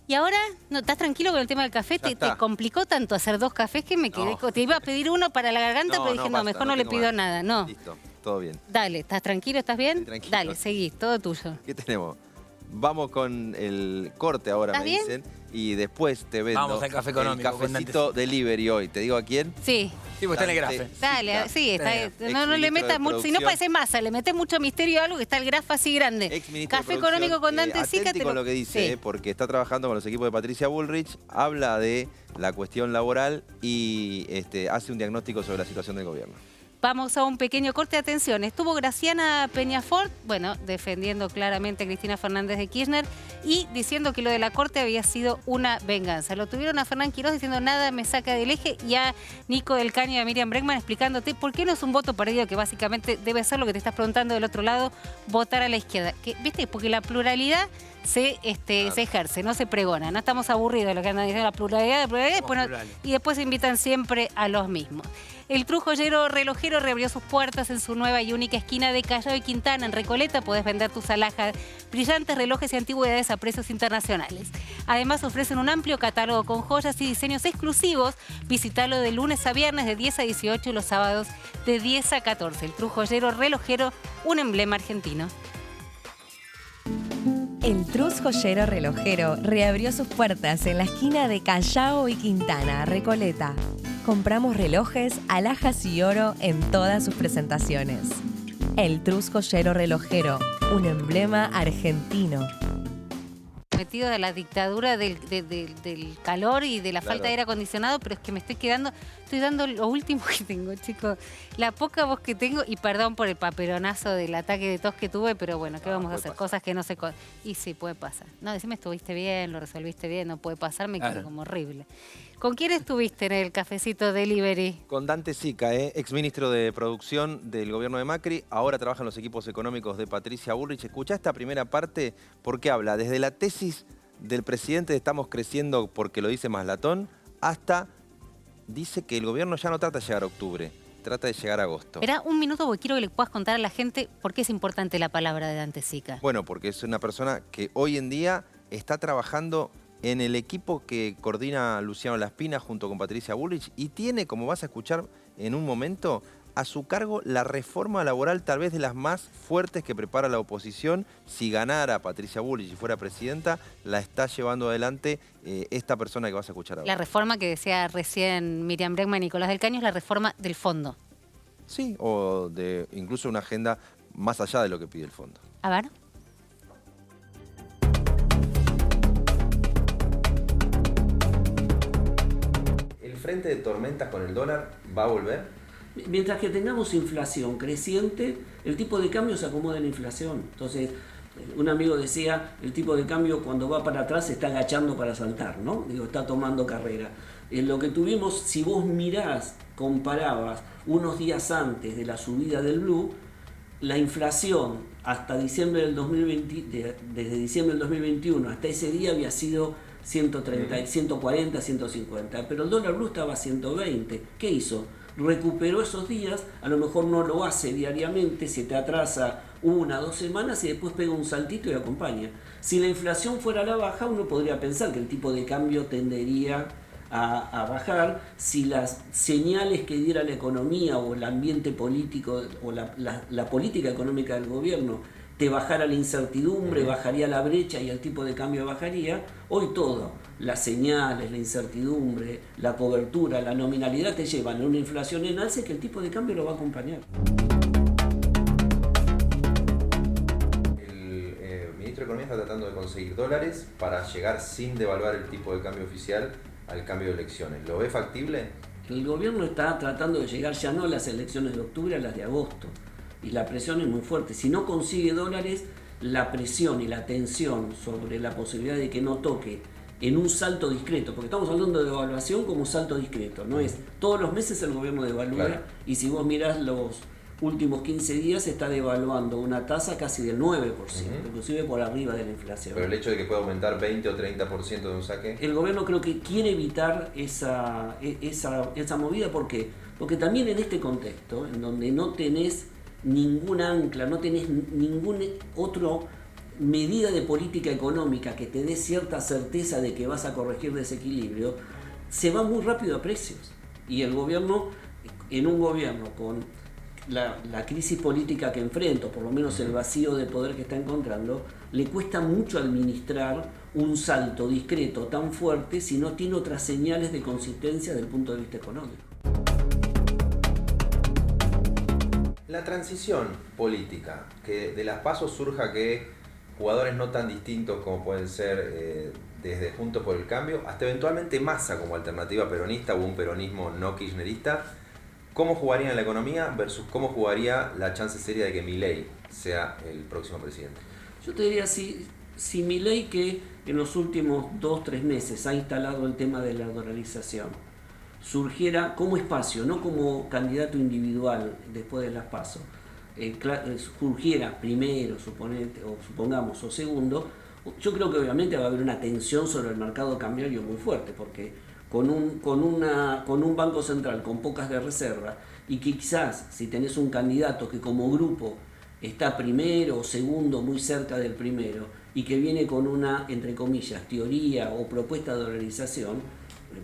Y ahora, ¿no estás tranquilo con el tema del café? ¿Te complicó tanto hacer 2 cafés que me quedé? Te iba a pedir uno para la garganta, pero dije, no, mejor no le pido nada. No. Listo, todo bien. Dale, ¿estás tranquilo? ¿Estás bien? Sí, tranquilo. Dale, seguí, todo tuyo. ¿Qué tenemos? Vamos con el corte ahora, me dicen. y después te vendo Vamos al café económico, el cafecito delivery hoy. ¿Te digo a quién? Sí. Sí, pues está en el Grafe. Dale, sí, está, no le metas mucho, si no parece masa, le metes mucho misterio a algo que está el Grafe así grande. Café económico con Dante Sica. Con lo que dice, porque está trabajando con los equipos de Patricia Bullrich, habla de la cuestión laboral y hace un diagnóstico sobre la situación del gobierno. Vamos a un pequeño corte de atención. Estuvo Graciana Peñafort, bueno, defendiendo claramente a Cristina Fernández de Kirchner y diciendo que lo de la corte había sido una venganza. Lo tuvieron a Fernán Quirós diciendo nada me saca del eje y a Nico del Caño y a Miriam Bregman explicándote por qué no es un voto perdido, que básicamente debe ser lo que te estás preguntando del otro lado, votar a la izquierda. ¿Viste? Porque la pluralidad se ejerce, no se pregona. No estamos aburridos de lo que andan diciendo la pluralidad, y después se invitan siempre a los mismos. El Trus Joyero Relojero reabrió sus puertas en su nueva y única esquina de Callao y Quintana, en Recoleta. Podés vender tus alhajas, brillantes relojes y antigüedades a precios internacionales. Además, ofrecen un amplio catálogo con joyas y diseños exclusivos. Visitalo de lunes a viernes de 10 a 18 y los sábados de 10 a 14. El Trus Joyero Relojero, un emblema argentino. El Trus Joyero Relojero reabrió sus puertas en la esquina de Callao y Quintana, Recoleta. Compramos relojes, alhajas y oro en todas sus presentaciones. El Trus Joyero Relojero, un emblema argentino. Metido de la dictadura del calor y de la falta de aire acondicionado, pero es que me estoy dando lo último que tengo, chicos. La poca voz que tengo, y perdón por el paperonazo del ataque de tos que tuve, pero bueno, ¿qué vamos a hacer? Cosas que no se... Y sí, puede pasar. No, decime, estuviste bien, lo resolviste bien, no puede pasar, me quedo como horrible. ¿Con quién estuviste en el cafecito delivery? Con Dante Sica, exministro de Producción del gobierno de Macri. Ahora trabaja en los equipos económicos de Patricia Bullrich. Escuchá esta primera parte porque habla desde la tesis del presidente de estamos creciendo porque lo dice Maslatón, hasta dice que el gobierno ya no trata de llegar a octubre, trata de llegar a agosto. Espera un minuto porque quiero que le puedas contar a la gente por qué es importante la palabra de Dante Sica. Bueno, porque es una persona que hoy en día está trabajando en el equipo que coordina Luciano Laspina junto con Patricia Bullrich y tiene, como vas a escuchar en un momento, a su cargo la reforma laboral tal vez de las más fuertes que prepara la oposición. Si ganara Patricia Bullrich y fuera presidenta, la está llevando adelante esta persona que vas a escuchar ahora. La reforma que decía recién Miriam Bregman y Nicolás del Caño es la reforma del fondo. Sí, o de incluso una agenda más allá de lo que pide el fondo. A ver. ¿El frente de tormentas con el dólar va a volver? Mientras que tengamos inflación creciente, el tipo de cambio se acomoda en la inflación. Entonces, un amigo decía, el tipo de cambio cuando va para atrás se está agachando para saltar, ¿no? Digo, está tomando carrera. Lo que tuvimos, si vos mirás, comparabas unos días antes de la subida del blue, la inflación hasta diciembre del 2020, desde diciembre del 2021 hasta ese día había sido 130, 140, 150, pero el dólar blue estaba a 120. ¿Qué hizo? Recuperó esos días, a lo mejor no lo hace diariamente, se te atrasa 1 o 2 semanas y después pega un saltito y acompaña. Si la inflación fuera a la baja, uno podría pensar que el tipo de cambio tendería a bajar si las señales que diera la economía o el ambiente político o la política económica del gobierno te bajara la incertidumbre, bajaría la brecha y el tipo de cambio bajaría. Hoy todo, las señales, la incertidumbre, la cobertura, la nominalidad te llevan a una inflación en alza que el tipo de cambio lo va a acompañar. El ministro de Economía está tratando de conseguir dólares para llegar sin devaluar el tipo de cambio oficial al cambio de elecciones. ¿Lo ve factible? El gobierno está tratando de llegar ya no a las elecciones de octubre, a las de agosto. Y la presión es muy fuerte. Si no consigue dólares, la presión y la tensión sobre la posibilidad de que no toque en un salto discreto, porque estamos hablando de devaluación como salto discreto, no es todos los meses el gobierno devalúa, claro. Y si vos mirás los últimos 15 días está devaluando una tasa casi del 9%, inclusive por arriba de la inflación. Pero el hecho de que pueda aumentar 20 o 30% de un saque... El gobierno creo que quiere evitar esa movida. ¿Por qué? Porque también en este contexto, en donde no tenés ningún ancla, no tenés ninguna otra medida de política económica que te dé cierta certeza de que vas a corregir desequilibrio, se va muy rápido a precios. Y el gobierno, en un gobierno con la crisis política que enfrenta, o por lo menos el vacío de poder que está encontrando, le cuesta mucho administrar un salto discreto tan fuerte si no tiene otras señales de consistencia desde el punto de vista económico. La transición política, que de las PASO surja que jugadores no tan distintos como pueden ser desde Juntos por el Cambio, hasta eventualmente Massa como alternativa peronista o un peronismo no kirchnerista, ¿cómo jugaría en la economía versus cómo jugaría la chance seria de que Milei sea el próximo presidente? Yo te diría, si Milei, que en los últimos 2-3 meses ha instalado el tema de la dolarización, surgiera como espacio, no como candidato individual después de las PASO, surgiera primero, supongamos, o segundo, yo creo que obviamente va a haber una tensión sobre el mercado cambiario muy fuerte, porque con un banco central con pocas de reserva, y que quizás si tenés un candidato que como grupo está primero o segundo, muy cerca del primero, y que viene con una, entre comillas, teoría o propuesta de dolarización,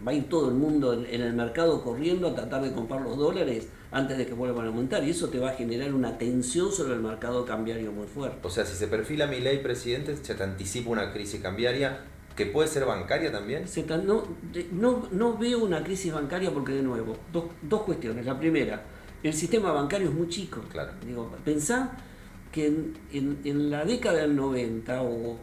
va a ir todo el mundo en el mercado corriendo a tratar de comprar los dólares antes de que vuelvan a aumentar, y eso te va a generar una tensión sobre el mercado cambiario muy fuerte. O sea, si se perfila Milei presidente, se te anticipa una crisis cambiaria que puede ser bancaria también. No veo una crisis bancaria porque, de nuevo, dos cuestiones. La primera, el sistema bancario es muy chico. Claro. Digo, pensá que en la década del 90 o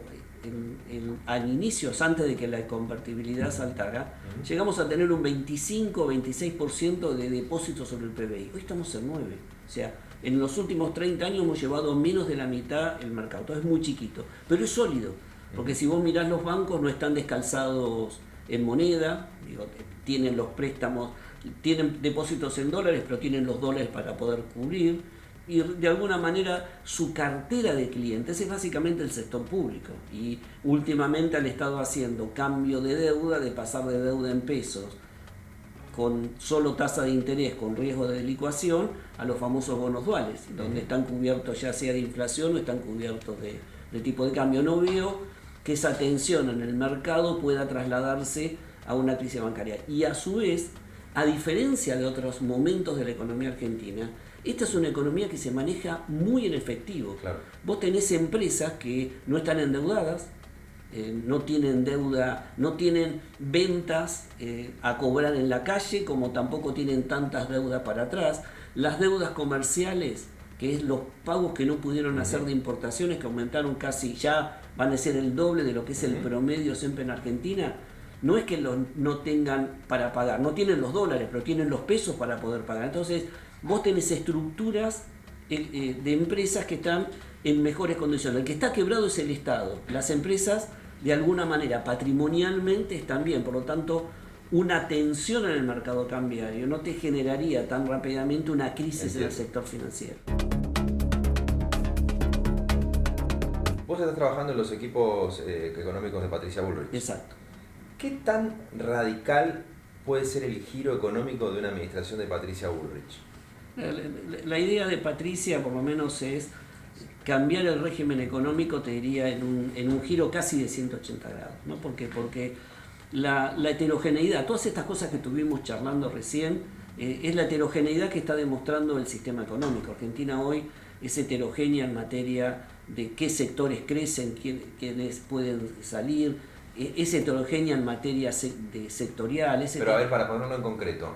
al inicios, antes de que la convertibilidad saltara, llegamos a tener un 25-26% de depósitos sobre el PBI. Hoy estamos en 9%. O sea, en los últimos 30 años hemos llevado menos de la mitad el mercado. Entonces es muy chiquito, pero es sólido. Porque si vos mirás, los bancos no están descalzados en moneda, tienen los préstamos, tienen depósitos en dólares, pero tienen los dólares para poder cubrir. Y de alguna manera su cartera de clientes es básicamente el sector público. Y últimamente han estado haciendo cambio de deuda, de pasar de deuda en pesos con solo tasa de interés, con riesgo de licuación, a los famosos bonos duales, donde están cubiertos ya sea de inflación o están cubiertos de tipo de cambio. No veo que esa tensión en el mercado pueda trasladarse a una crisis bancaria. Y a su vez, a diferencia de otros momentos de la economía argentina, esta es una economía que se maneja muy en efectivo. Claro. Vos tenés empresas que no están endeudadas, no tienen deuda, no tienen ventas a cobrar en la calle, como tampoco tienen tantas deudas para atrás. Las deudas comerciales, que es los pagos que no pudieron hacer de importaciones, que aumentaron casi, ya van a ser el doble de lo que es el promedio siempre en Argentina. No es que no tengan para pagar, no tienen los dólares, pero tienen los pesos para poder pagar. Entonces, vos tenés estructuras de empresas que están en mejores condiciones. El que está quebrado es el Estado. Las empresas, de alguna manera, patrimonialmente están bien. Por lo tanto, una tensión en el mercado cambiario no te generaría tan rápidamente una crisis en el sector financiero. Vos estás trabajando en los equipos económicos de Patricia Bullrich. Exacto. ¿Qué tan radical puede ser el giro económico de una administración de Patricia Bullrich? La idea de Patricia, por lo menos, es cambiar el régimen económico, te diría, en un giro casi de 180 grados, ¿no? Porque la heterogeneidad, todas estas cosas que estuvimos charlando recién, es la heterogeneidad que está demostrando el sistema económico. Argentina hoy es heterogénea en materia de qué sectores crecen, quiénes pueden salir, es heterogénea en materia sectorial. Pero a ver, para ponerlo en concreto,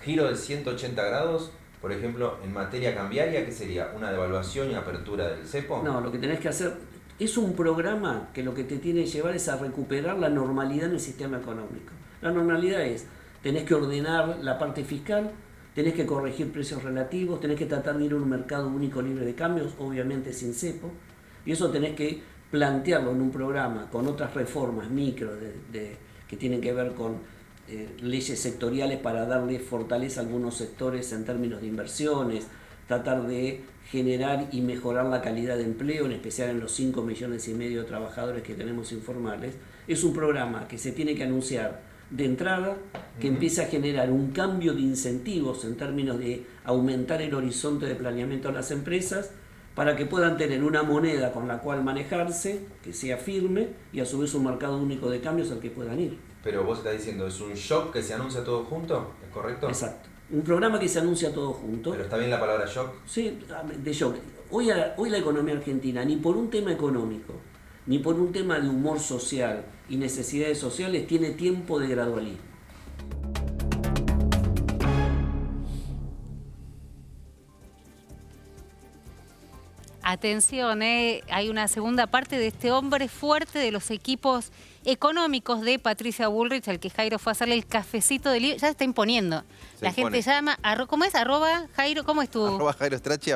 giro de 180 grados, por ejemplo, en materia cambiaria, ¿qué sería? ¿Una devaluación y apertura del cepo? No, lo que tenés que hacer es un programa que lo que te tiene que llevar es a recuperar la normalidad en el sistema económico. La normalidad es, tenés que ordenar la parte fiscal, tenés que corregir precios relativos, tenés que tratar de ir a un mercado único libre de cambios, obviamente sin cepo, y eso tenés que plantearlo en un programa con otras reformas micro que tienen que ver con leyes sectoriales para darle fortaleza a algunos sectores en términos de inversiones, tratar de generar y mejorar la calidad de empleo, en especial en los 5,5 millones de trabajadores que tenemos informales. Es un programa que se tiene que anunciar de entrada, que empieza a generar un cambio de incentivos en términos de aumentar el horizonte de planeamiento de las empresas, para que puedan tener una moneda con la cual manejarse, que sea firme, y a su vez un mercado único de cambios al que puedan ir. Pero vos estás diciendo, ¿es un shock que se anuncia todo junto? ¿Es correcto? Exacto. Un programa que se anuncia todo junto. ¿Pero está bien la palabra shock? Sí, de shock. Hoy la economía argentina, ni por un tema económico, ni por un tema de humor social y necesidades sociales tiene tiempo de gradualismo. Atención, hay una segunda parte de este hombre fuerte de los equipos económicos de Patricia Bullrich, al que Jairo fue a hacerle el cafecito de libro. Ya se está imponiendo. La gente llama, ¿cómo es? Arroba Jairo, ¿cómo es tu? Arroba Jairo Strachey.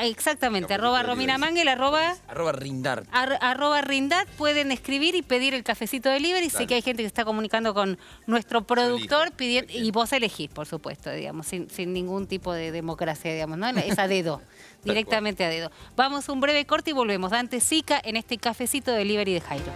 Exactamente, arroba Romina Mangel, arroba Rindart. Arroba Rindart. Pueden escribir y pedir el cafecito de Libre. Y sé que hay gente que está comunicando con nuestro productor pidiendo, y vos elegís, por supuesto, digamos, sin ningún tipo de democracia, digamos, ¿no? Es a dedo, directamente a dedo. Vamos a un breve corte y volvemos. Dante Sica en este cafecito de Delivery de Jairo.